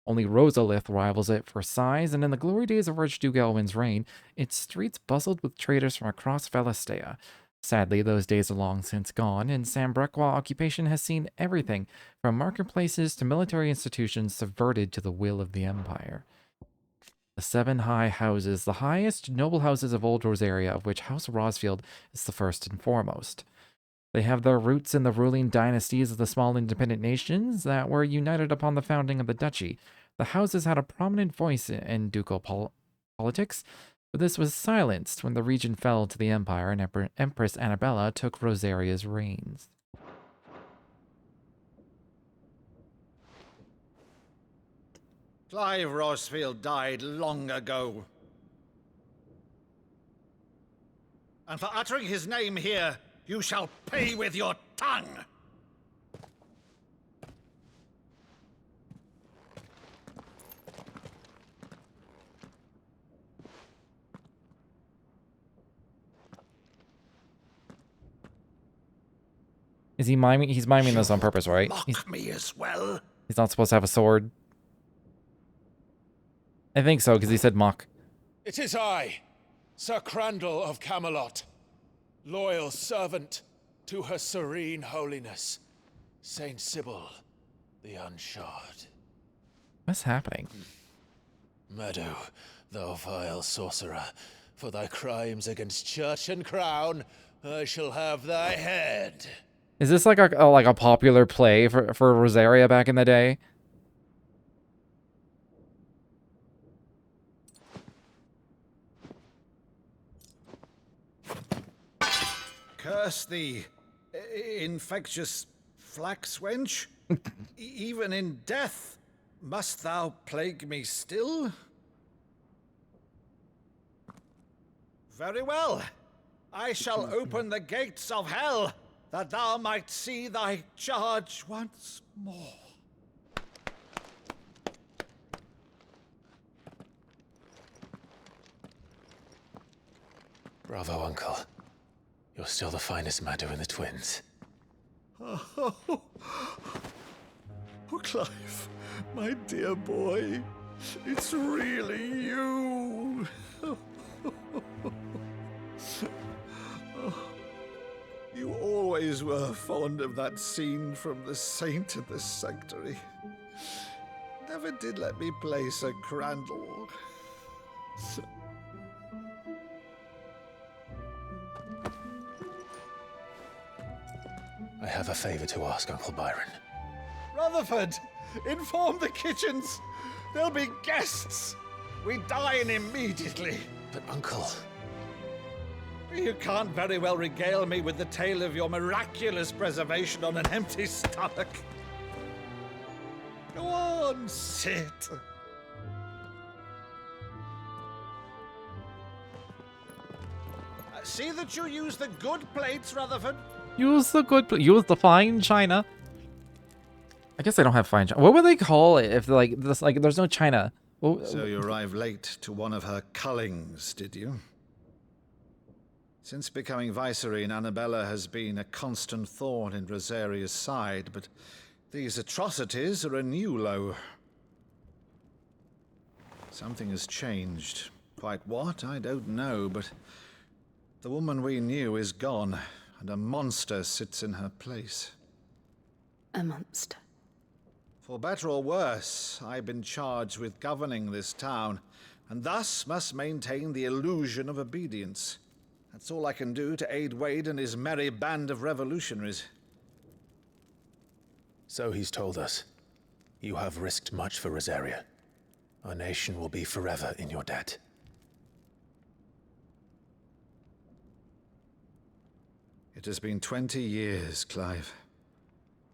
S1: Only Rosalith rivals it for size, and in the glory days of Archduke Elwyn's reign, its streets bustled with traders from across Valastea. Sadly, those days are long since gone, and Sambrequa occupation has seen everything from marketplaces to military institutions subverted to the will of the Empire. The seven high houses, the highest noble houses of Old Rosaria, of which House Rosfield is the first and foremost. They have their roots in the ruling dynasties of the small independent nations that were united upon the founding of the duchy. The houses had a prominent voice in ducal politics, but this was silenced when the region fell to the Empire and Empress Annabella took Rosaria's reigns.
S12: Clive Rosfield died long ago. And for uttering his name here, you shall pay with your tongue!
S1: Is he miming? He's miming this on purpose, right?
S12: Mock me as well.
S1: He's not supposed to have a sword. I think so, because he said mock.
S12: It is I, Sir Crandall of Camelot, loyal servant to Her Serene Holiness, Saint Sybil the Unshod.
S1: What's happening?
S12: Meadow, thou vile sorcerer, for thy crimes against church and crown, I shall have thy head.
S1: Is this like a popular play for Rosaria back in the day?
S17: Curse thee, infectious flax wench. Even in death, must thou plague me still? Very well. I shall open the gates of hell, that thou might see thy charge once more.
S12: Bravo, Uncle. You're still the finest Meadow in the twins.
S17: Oh, Clive, my dear boy, it's really you. You always were fond of that scene from The Saint and the Sanctuary. Never did let me play Sir Crandall.
S12: I have a favor to ask, Uncle Byron.
S17: Rutherford, inform the kitchens. There'll be guests. We dine immediately.
S12: But, Uncle...
S17: You can't very well regale me with the tale of your miraculous preservation on an empty stomach. Go on, sit. See that you use the good plates, Rutherford.
S1: Use the fine china. I guess they don't have fine china. What would they call it if there's no china?
S17: So you arrived late to one of her cullings, did you? Since becoming Vicereine, Annabella has been a constant thorn in Rosaria's side, but these atrocities are a new low. Something has changed. Quite what, I don't know, but the woman we knew is gone, and a monster sits in her place.
S10: A monster?
S17: For better or worse, I've been charged with governing this town, and thus must maintain the illusion of obedience. That's all I can do to aid Wade and his merry band of revolutionaries.
S12: So he's told us. You have risked much for Rosaria. Our nation will be forever in your debt.
S17: It has been 20 years, Clive.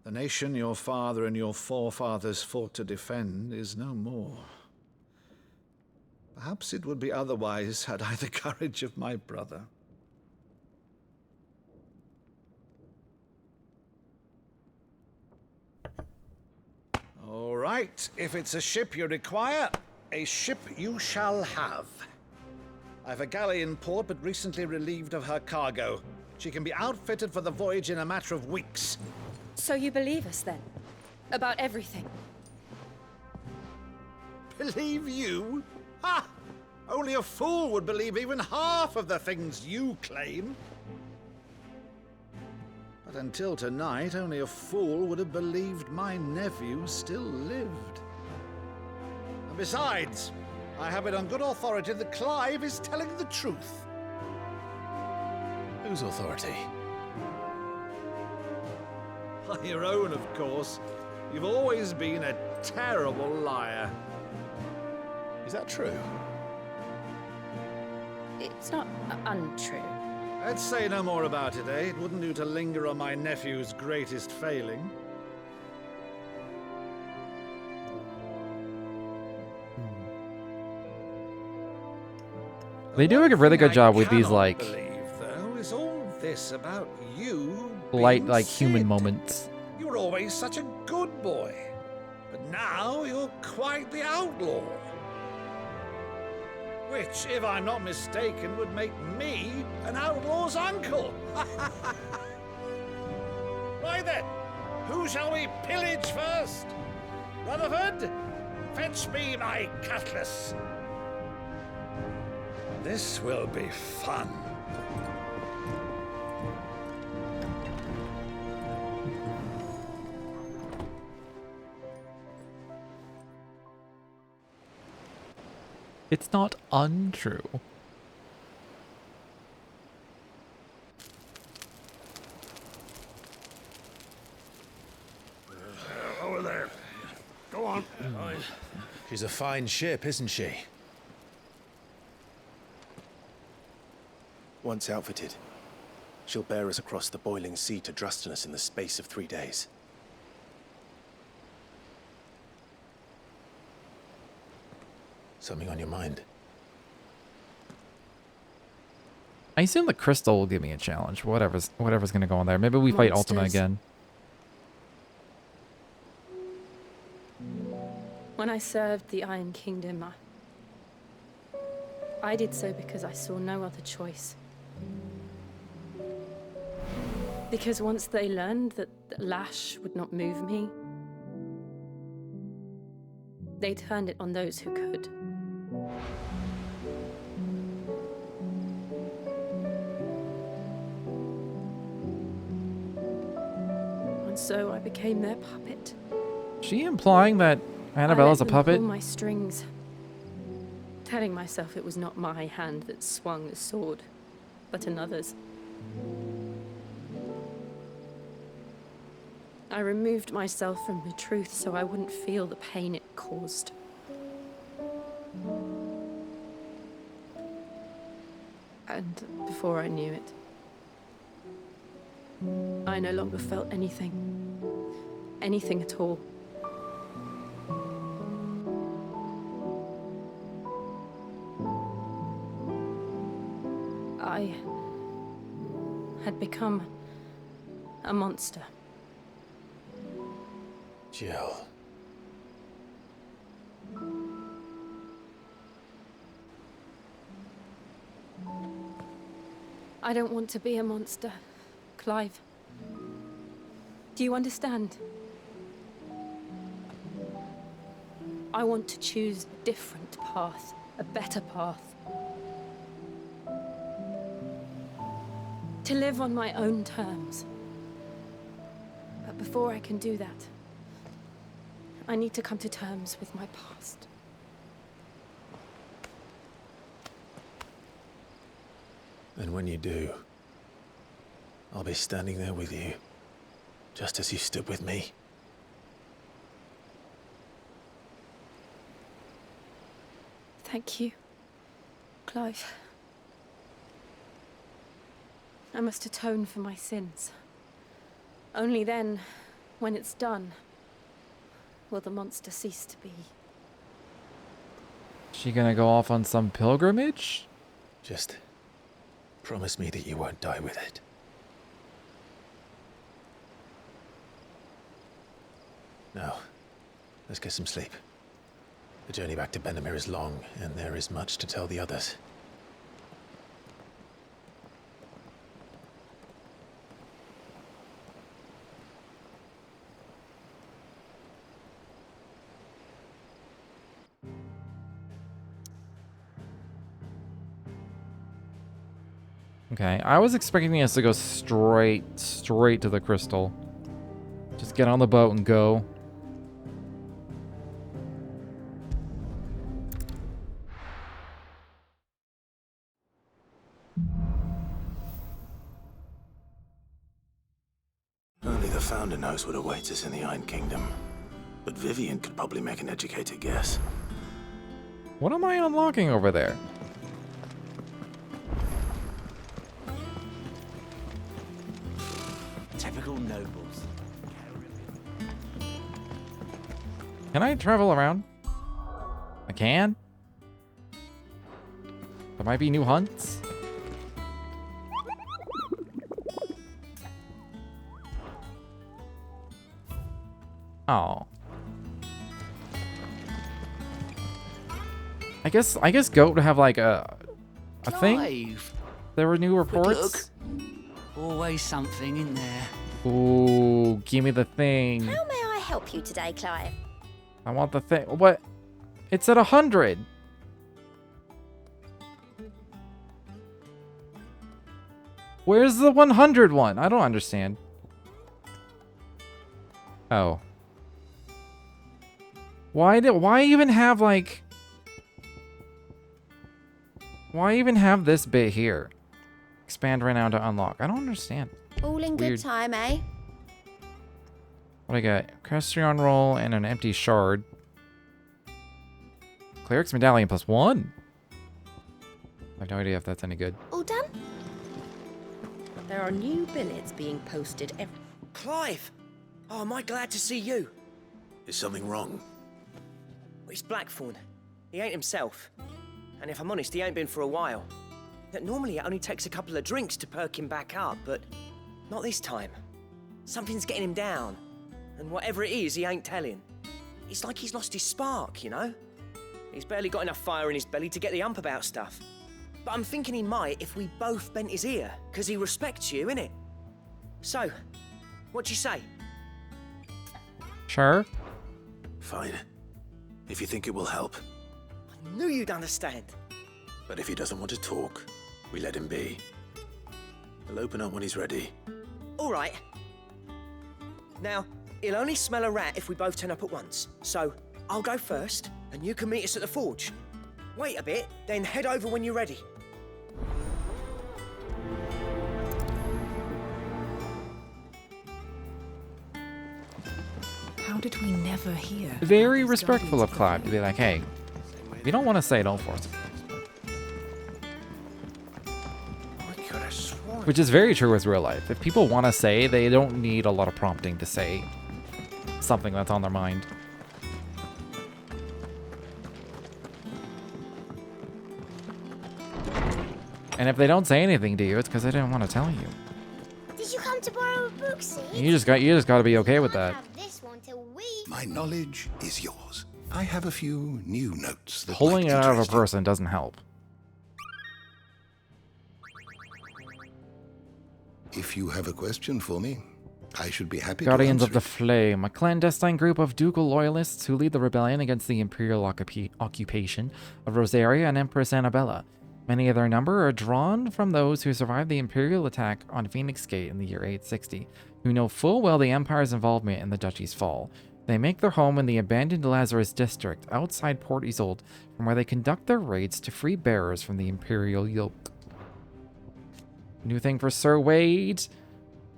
S17: The nation your father and your forefathers fought to defend is no more. Perhaps it would be otherwise had I the courage of my brother. All right, if it's a ship you require, a ship you shall have. I've a galley in port, but recently relieved of her cargo. She can be outfitted for the voyage in a matter of weeks.
S2: So you believe us then? About everything?
S17: Believe you? Ha! Only a fool would believe even half of the things you claim. But until tonight, only a fool would have believed my nephew still lived. And besides, I have it on good authority that Clive is telling the truth.
S12: Whose authority?
S17: By your own, of course. You've always been a terrible liar.
S12: Is that true?
S2: It's not untrue.
S17: Let's say no more about it, eh? It wouldn't do to linger on my nephew's greatest failing.
S1: They do a really good job with these like
S17: Though, is all this about you
S1: light
S17: being
S1: like human
S17: Sid?
S1: moments.
S17: You were always such a good boy, but now you're quite the outlaw. Which, if I'm not mistaken, would make me an outlaw's uncle. Right then, who shall we pillage first? Rutherford, Fetch me my cutlass. This will be fun.
S1: It's not untrue.
S12: Over there. Go on.
S7: She's a fine ship, isn't she? Once outfitted, she'll bear us across the boiling sea to Drustinus in the space of 3 days. Something on your mind?
S1: I assume the crystal will give me a challenge. Whatever's gonna go on there. Maybe we fight Ultima
S2: Monsters.
S1: again.
S2: When I served the Iron Kingdom, I did so because I saw no other choice. Because once they learned that the lash would not move me, they turned it on those who could. And so I became their puppet.
S1: She implying that Annabella's a
S2: I let them
S1: puppet?
S2: pull my strings, telling myself it was not my hand that swung the sword, but another's. I removed myself from the truth so I wouldn't feel the pain it caused. And before I knew it, I no longer felt anything. Anything at all. I had become a monster.
S7: Jill.
S2: I don't want to be a monster, Clive. Do you understand? I want to choose a different path, a better path. To live on my own terms. But before I can do that, I need to come to terms with my past.
S7: And when you do, I'll be standing there with you, just as you stood with me.
S2: Thank you, Clive. I must atone for my sins. Only then, when it's done, will the monster cease to be.
S1: She gonna go off on some pilgrimage?
S7: Just promise me that you won't die with it. Now, let's get some sleep. The journey back to Benamir is long, and there is much to tell the others.
S1: Okay, I was expecting us to go straight to the crystal. Just get on the boat and go.
S7: Only the Founder knows what awaits us in the Iron Kingdom. But Vivian could probably make an educated guess.
S1: What am I unlocking over there?
S3: Typical nobles.
S1: Can I travel around? I can? There might be new hunts? Oh. I guess Goat would have like a thing?
S3: Clive.
S1: There were new reports?
S3: Look. Always something in there.
S1: Ooh, give me the thing.
S6: How may I help you today, Clive?
S1: I want the thing. What? It's at 100. Where's the 100 one? I don't understand. Oh. Why even have like... Why even have this bit here? Expand renown to unlock. I don't understand.
S6: All in
S1: Weird.
S6: good time, eh?
S1: What do I got? Castron roll and an empty shard. Cleric's medallion +1. I have no idea if that's any good.
S6: All done?
S18: There are new billets being posted every...
S19: Clive! Oh, am I glad to see you?
S7: Is something wrong?
S19: It's Blackthorn. He ain't himself. And if I'm honest, he ain't been for a while. Normally it only takes a couple of drinks to perk him back up, but not this time. Something's getting him down. And whatever it is, he ain't telling. It's like he's lost his spark, you know? He's barely got enough fire in his belly to get the ump about stuff. But I'm thinking he might if we both bent his ear, because he respects you, innit? So, what you say?
S1: Sure.
S7: Fine. If you think it will help.
S19: I knew you'd understand.
S7: But if he doesn't want to talk, we let him be. He'll open up when he's ready.
S19: All right. Now, he'll only smell a rat if we both turn up at once. So, I'll go first, and you can meet us at the forge. Wait a bit, then head over when you're ready.
S10: How did we never hear?
S1: Very respectful of Clive to be like, hey, if you don't want to say, don't force it. Which is very true with real life. If people want to say, they don't need a lot of prompting to say something that's on their mind. And if they don't say anything to you, it's because they didn't want to tell you.
S6: Did you come to borrow a book, Sid?
S1: You just got to be okay with that.
S6: This one till we...
S20: My knowledge is yours. I have a few new notes that
S1: Pulling
S20: might
S1: it out of a
S20: interest you.
S1: person doesn't help.
S20: If you have a question for me, I should be happy
S1: Guardians
S20: to
S1: of the Flame, a clandestine group of ducal loyalists who lead the rebellion against the imperial occupation of Rosaria and Empress Annabella. Many of their number are drawn from those who survived the imperial attack on Phoenix Gate in the year 860, who know full well the Empire's involvement in the duchy's fall. They make their home in the abandoned Lazarus district outside Port Isolde, from where they conduct their raids to free bearers from the imperial yoke. New thing for Sir Wade.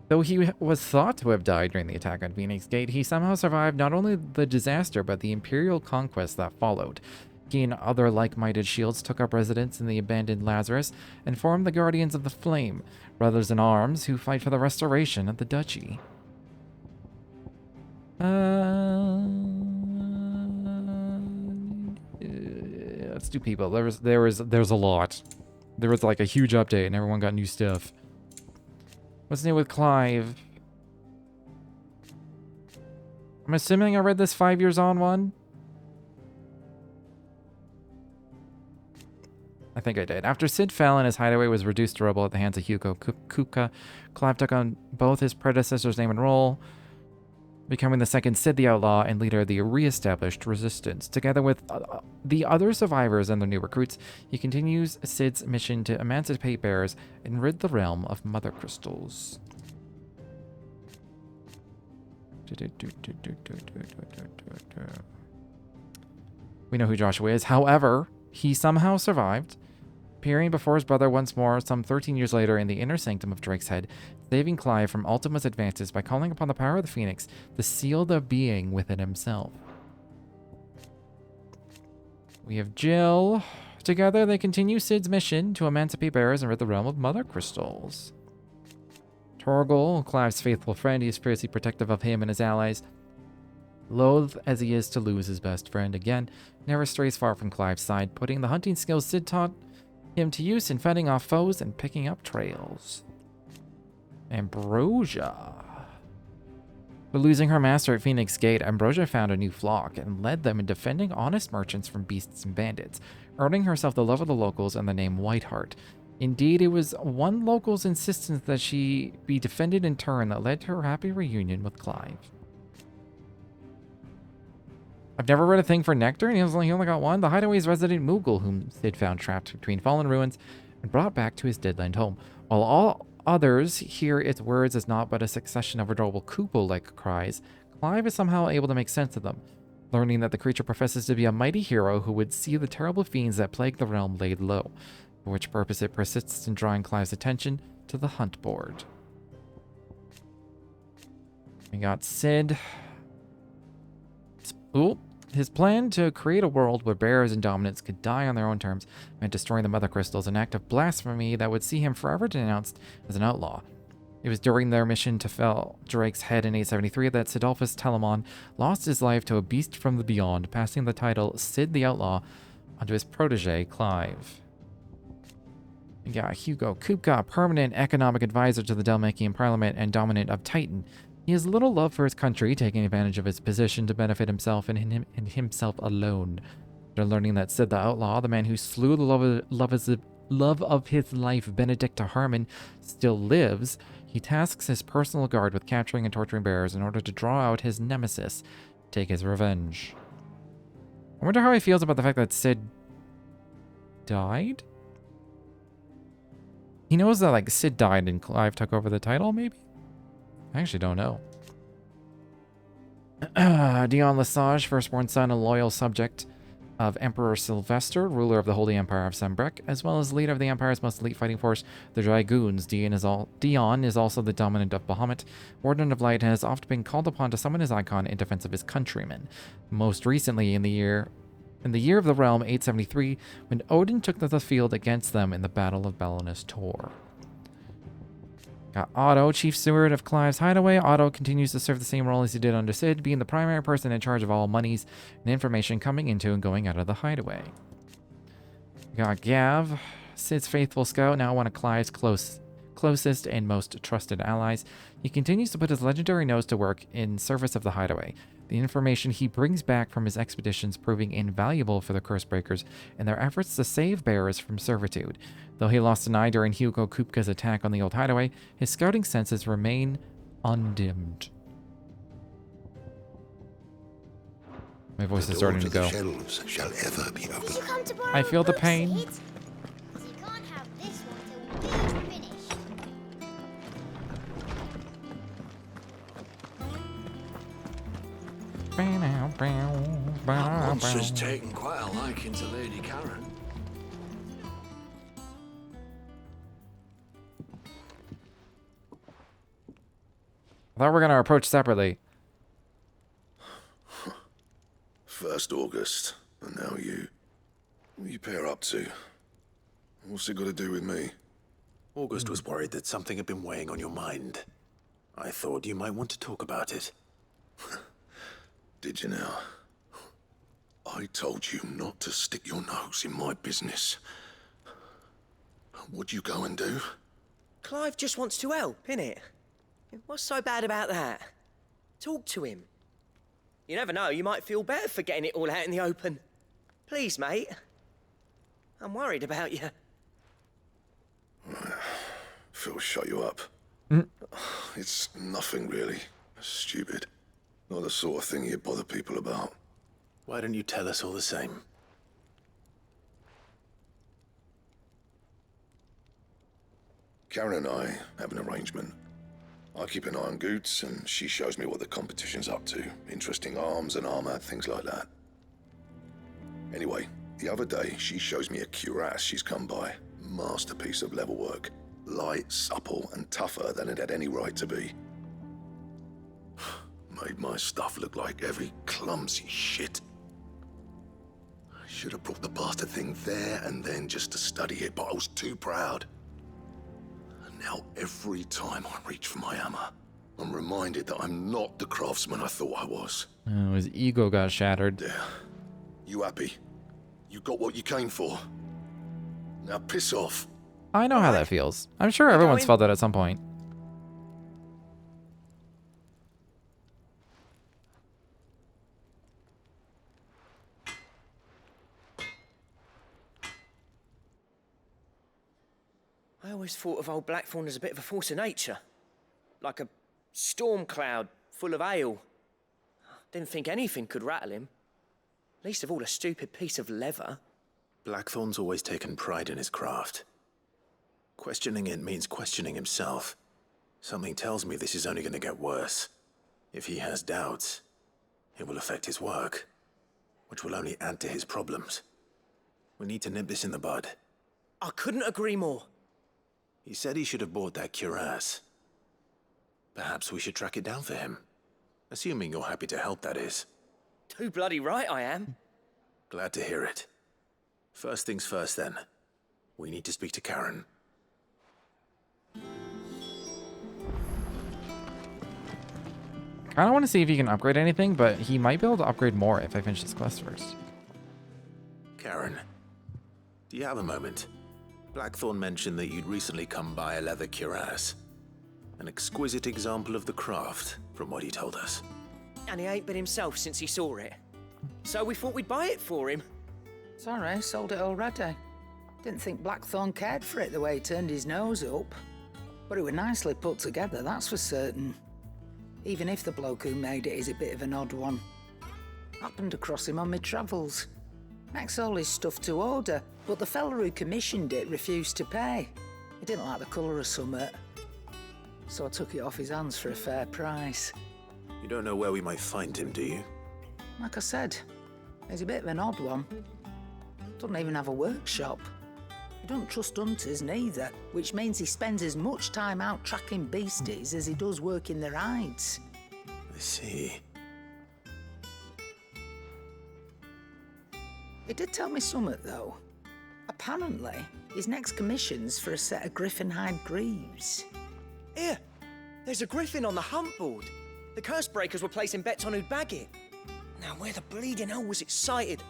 S1: Though he was thought to have died during the attack on Phoenix Gate, he somehow survived not only the disaster, but the imperial conquest that followed. He and other like-minded shields took up residence in the abandoned Lazarus and formed the Guardians of the Flame, brothers in arms who fight for the restoration of the duchy. Let's do people. There's a lot. There was like a huge update and everyone got new stuff. What's new with Clive? I'm assuming I read this 5 years on one. I think I did. After Sid fell and his hideaway was reduced to rubble at the hands of Hugo Kupka, Clive took on both his predecessor's name and role, becoming the second Sid the Outlaw and leader of the re-established resistance. Together with the other survivors and their new recruits, he continues Sid's mission to emancipate bearers and rid the realm of mother crystals. We know who Joshua is. However, he somehow survived, appearing before his brother once more some 13 years later in the inner sanctum of Drake's Head, saving Clive from Ultima's advances by calling upon the power of the Phoenix to seal the being within himself. We have Jill. Together, they continue Sid's mission to emancipate bearers and rid the realm of mother crystals. Torgal, Clive's faithful friend, he is fiercely protective of him and his allies. Loath as he is to lose his best friend again, never strays far from Clive's side, putting the hunting skills Sid taught him to use in fending off foes and picking up trails. Ambrosia. But losing her master at Phoenix Gate, Ambrosia found a new flock and led them in defending honest merchants from beasts and bandits, earning herself the love of the locals and the name Whiteheart. Indeed, it was one local's insistence that she be defended in turn that led to her happy reunion with Clive. I've never read a thing for Nectar, and he only got one. The Hideaway's resident Moogle, whom Sid found trapped between fallen ruins and brought back to his deadland home. While all others hear its words as not but a succession of adorable Kupo-like cries, Clive is somehow able to make sense of them, learning that the creature professes to be a mighty hero who would see the terrible fiends that plague the realm laid low, for which purpose it persists in drawing Clive's attention to the hunt board. We got Sid. Ooh. His plan to create a world where bearers and dominants could die on their own terms meant destroying the Mother Crystals, an act of blasphemy that would see him forever denounced as an outlaw. It was during their mission to fell Drake's head in 873 that Sidolphus Telamon lost his life to a beast from the beyond, passing the title Sid the Outlaw onto his protege, Clive. We got Hugo Kupka, permanent economic advisor to the Dalmakian Parliament and dominant of Titan. He has little love for his country, taking advantage of his position to benefit himself and himself alone. After learning that Sid the Outlaw, the man who slew the love of his life, Benedicta Harmon, still lives, he tasks his personal guard with capturing and torturing bearers in order to draw out his nemesis, take his revenge. I wonder how he feels about the fact that Sid died? He knows that, like, Sid died and Clive took over the title, maybe? I actually don't know. Dion Lesage, firstborn son and loyal subject of Emperor Sylvester, ruler of the Holy Empire of Sembrek, as well as leader of the Empire's most elite fighting force, the Dragoons. Dion is also the dominant of Bahamut, Warden of Light, and has often been called upon to summon his icon in defense of his countrymen. Most recently, in the year of the realm 873, when Odin took to the field against them in the Battle of Belonis Tor. Got Otto, Chief Steward of Clive's Hideaway. Otto continues to serve the same role as he did under Sid, being the primary person in charge of all monies and information coming into and going out of the Hideaway. Got Gav, Sid's faithful scout, now one of Clive's closest and most trusted allies. He continues to put his legendary nose to work in service of the Hideaway. The information he brings back from his expeditions proving invaluable for the Cursebreakers in their efforts to save bearers from servitude. Though he lost an eye during Hugo Kupka's attack on the old Hideaway, his scouting senses remain undimmed. My voice is starting to go.
S20: Shelves shall ever be open.
S1: I feel the pain.
S6: You can't have this one till we're finished.
S12: That monster's taken quite a liking to Lady Karen.
S1: I thought we were going to approach separately.
S9: First August, and now you. What are you pair up to? What's it got to do with me?
S7: August was worried that something had been weighing on your mind. I thought you might want to talk about it.
S9: Did you now? I told you not to stick your nose in my business. What'd you go and do?
S19: Clive just wants to help, innit? What's so bad about that? Talk to him. You never know, you might feel better for getting it all out in the open. Please, mate. I'm worried about you.
S9: Phil shut you up. It's nothing really. Stupid. Not the sort of thing you bother people about.
S7: Why don't you tell us all the same?
S9: Karen and I have an arrangement. I keep an eye on Goots, and she shows me what the competition's up to. Interesting arms and armor, things like that. Anyway, the other day, she shows me a cuirass she's come by. Masterpiece of level work. Light, supple, and tougher than it had any right to be. Made my stuff look like every clumsy shit. I should have brought the bastard thing there and then just to study it, but I was too proud. And now every time I reach for my hammer, I'm reminded that I'm not the craftsman I thought I was.
S1: Oh, his ego got shattered.
S9: There. You happy? You got what you came for. Now piss off.
S1: I know how that feels. I'm sure everyone's felt that at some point.
S19: I always thought of old Blackthorn as a bit of a force of nature. Like a storm cloud full of ale. Didn't think anything could rattle him. Least of all a stupid piece of leather.
S7: Blackthorn's always taken pride in his craft. Questioning it means questioning himself. Something tells me this is only going to get worse. If he has doubts, it will affect his work, which will only add to his problems. We need to nip this in the bud.
S19: I couldn't agree more.
S7: He said he should have bought that cuirass. Perhaps we should track it down for him. Assuming you're happy to help, that is.
S19: Too bloody right I am.
S7: Glad to hear it. First things first, then. We need to speak to Karen.
S1: I don't want to see if he can upgrade anything, but he might be able to upgrade more if I finish this quest first.
S7: Karen, do you have a moment? Blackthorn mentioned that you'd recently come by a leather cuirass. An exquisite example of the craft, from what he told us.
S19: And he ain't been himself since he saw it. So we thought we'd buy it for him.
S5: Sorry, sold it already. Didn't think Blackthorn cared for it the way he turned his nose up. But it was nicely put together, that's for certain. Even if the bloke who made it is a bit of an odd one. Happened across him on my travels. Makes all his stuff to order, but the fella who commissioned it refused to pay. He didn't like the colour of summit. So I took it off his hands for a fair price.
S7: You don't know where we might find him, do you?
S5: Like I said, he's a bit of an odd one. Doesn't even have a workshop. He don't trust hunters neither, which means he spends as much time out tracking beasties as he does working their hides.
S7: I see.
S5: He did tell me something, though. Apparently, his next commission's for a set of griffin hide greaves.
S19: Here, there's a griffin on the hunt board. The curse breakers were placing bets on who'd bag it. Now, where the bleeding hell was it sighted?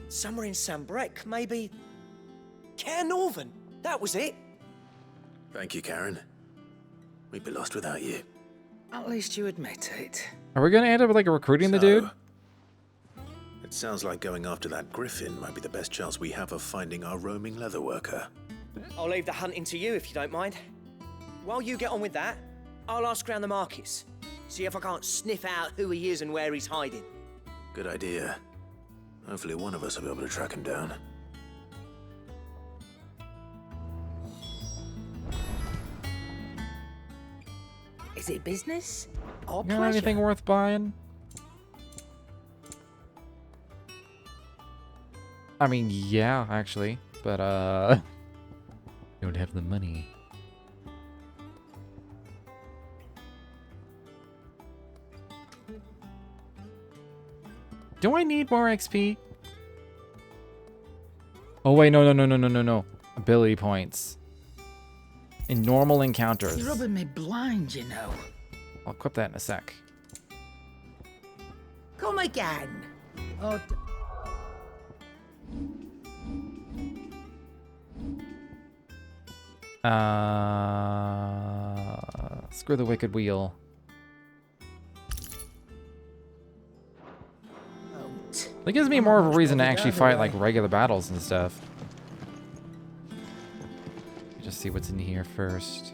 S19: Somewhere in Sambrec, maybe? Care Northern, that was it.
S7: Thank you, Karen. We'd be lost without you.
S5: At least you admit it.
S1: Are we going to end up like recruiting the dude?
S7: It sounds like going after that griffin might be the best chance we have of finding our roaming leather worker.
S19: I'll leave the hunting to you if you don't mind. While you get on with that, I'll ask around the markets. See if I can't sniff out who he is and where he's hiding.
S7: Good idea. Hopefully one of us will be able to track him down.
S5: Is it business or
S1: You got
S5: pleasure?
S1: anything worth buying? I mean, yeah, actually, but don't have the money. Do I need more XP? Oh wait, no. Ability points. In normal encounters.
S5: You're rubbing me blind, you know.
S1: I'll equip that in a sec.
S5: Come again. Oh,
S1: Screw the wicked wheel. That gives me more of a reason to actually fight like regular battles and stuff. Just see what's in here first.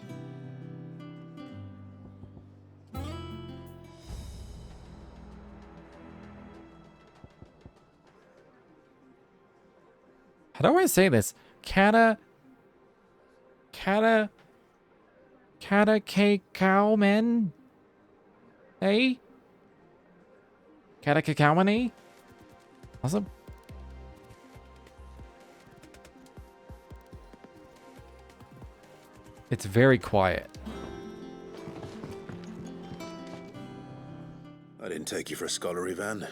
S1: How do I say this? Cacao men? Hey? Cacao man? Awesome. It's very quiet.
S7: I didn't take you for a scholarly van.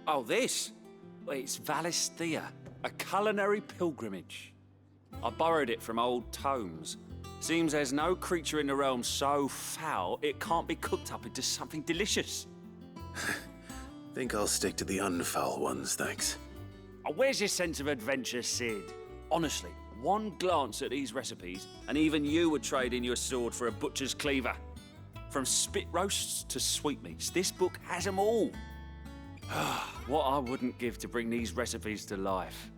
S13: Oh, this? Well, it's Valisthea, a culinary pilgrimage. I borrowed it from old tomes. Seems there's no creature in the realm so foul it can't be cooked up into something delicious.
S7: Think I'll stick to the unfoul ones, thanks.
S13: Oh, where's your sense of adventure, Sid? Honestly, one glance at these recipes, and even you would trade in your sword for a butcher's cleaver. From spit roasts to sweetmeats, this book has them all. What I wouldn't give to bring these recipes to life.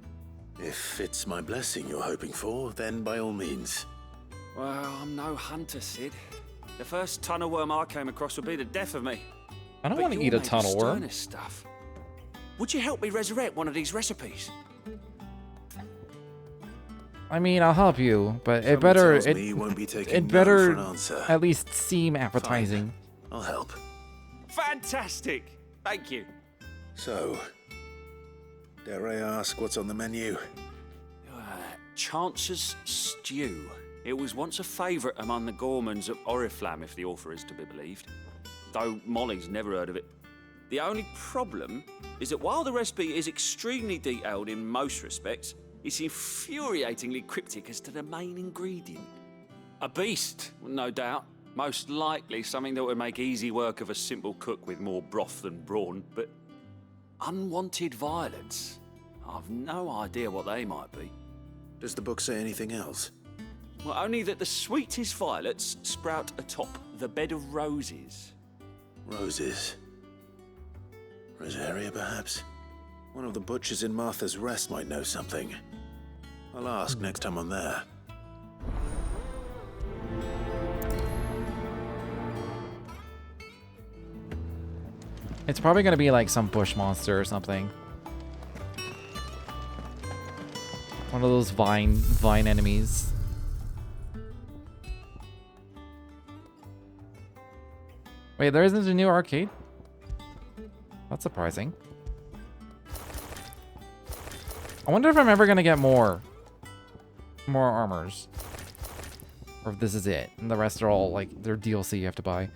S7: If it's my blessing you're hoping for, then by all means.
S13: Well, I'm no hunter, Sid. The first tunnel worm I came across would be the death of me.
S1: I don't
S13: But
S1: want to
S13: you're
S1: eat a
S13: made of
S1: tunnel worm.
S13: sterner stuff. would you help me resurrect one of these recipes?
S1: I mean, I'll help you, but it
S7: Someone
S1: better
S7: tells me you won't be taking
S1: it
S7: no
S1: better
S7: for an answer.
S1: at least seem appetizing.
S7: I'll help.
S13: Fantastic! Thank you.
S7: So, dare I ask what's on the menu?
S13: Chance's Stew. It was once a favourite among the gourmands of Oriflamme, if the author is to be believed. Though Molly's never heard of it. The only problem is that while the recipe is extremely detailed in most respects, it's infuriatingly cryptic as to the main ingredient. A beast, no doubt. Most likely something that would make easy work of a simple cook with more broth than brawn, but unwanted violets. I've no idea what they might be.
S7: Does the book say anything else?
S13: Well, only that the sweetest violets sprout atop the bed of roses.
S7: Roses. Rosaria, perhaps? One of the butchers in Martha's Rest might know something. I'll ask next time I'm there.
S1: It's probably gonna be like some bush monster or something. One of those vine enemies. Wait, there isn't a new arcade? That's surprising. I wonder if I'm ever gonna get more armors. Or if this is it. And the rest are all like they're DLC you have to buy.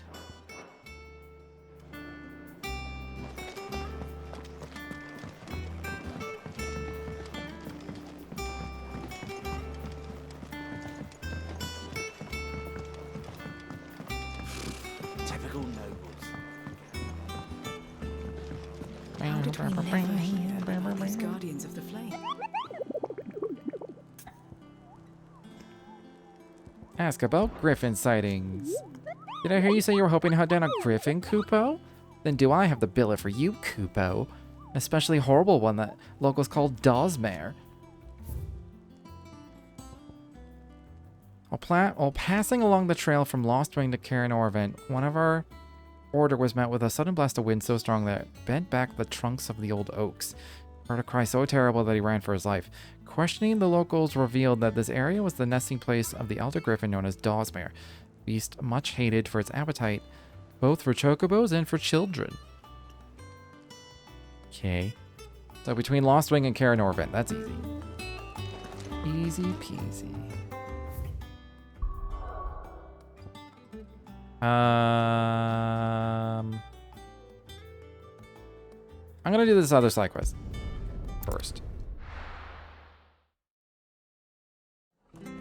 S13: Typical nobles.
S15: How did we never hear about these guardians of the flame?
S1: Ask about griffin sightings. Did I hear you say you were hoping to hunt down a griffin, Kupo? Then do I have the billet for you, Kupo? An especially horrible one that locals call Dosmare. While passing along the trail from Lost Wing to Karen Orvent, one of our order was met with a sudden blast of wind so strong that it bent back the trunks of the old oaks. Heard a cry so terrible that he ran for his life. Questioning the locals revealed that this area was the nesting place of the elder griffin known as Dosmare, beast much hated for its appetite, both for chocobos and for children. Okay. So between Lost Wing and Karen Orvent, that's easy. Easy peasy. I'm gonna do this other side quest first.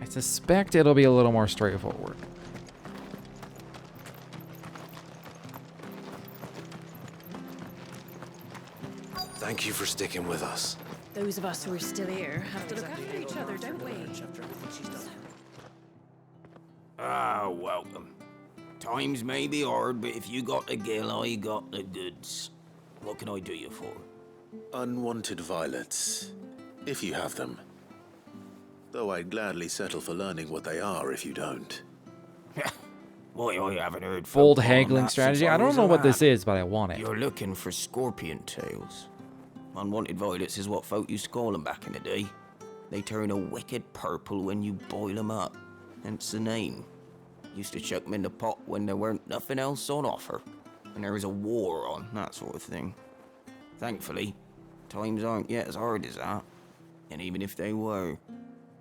S1: I suspect it'll be a little more straightforward.
S7: Thank you for sticking with us.
S18: Those of us who are still here have to look after each other, don't we?
S21: Ah, welcome. Times may be hard, but if you got the gill, I got the goods. What can I do you for?
S7: Unwanted violets, if you have them. Though I'd gladly settle for learning what they are if you don't.
S21: Why, I haven't heard
S1: Bold
S21: folk call 'em
S1: haggling
S21: that
S1: strategy.
S21: since
S1: I don't
S21: was
S1: know
S21: a
S1: what this
S21: lad.
S1: is, but I want it.
S21: You're looking for scorpion tails. Unwanted violets is what folk used to call them back in the day. They turn a wicked purple when you boil them up. Hence the name. Used to chuck them in the pot when there weren't nothing else on offer. And there was a war on, that sort of thing. Thankfully, times aren't yet as hard as that. And even if they were,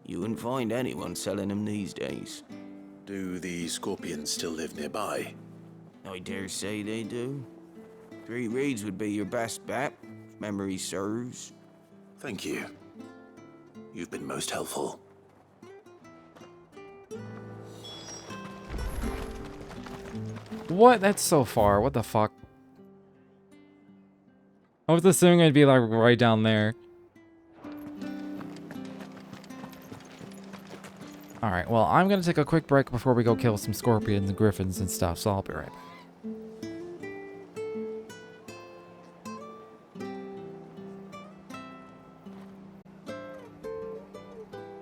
S21: you wouldn't find anyone selling them these days.
S7: Do the scorpions still live nearby?
S21: I dare say they do. 3 Reeds would be your best bet, if memory serves.
S7: Thank you. You've been most helpful.
S1: What? That's so far. What the fuck? I was assuming it'd be like right down there. Alright, well, I'm gonna take a quick break before we go kill some scorpions and griffins and stuff, so I'll be right back.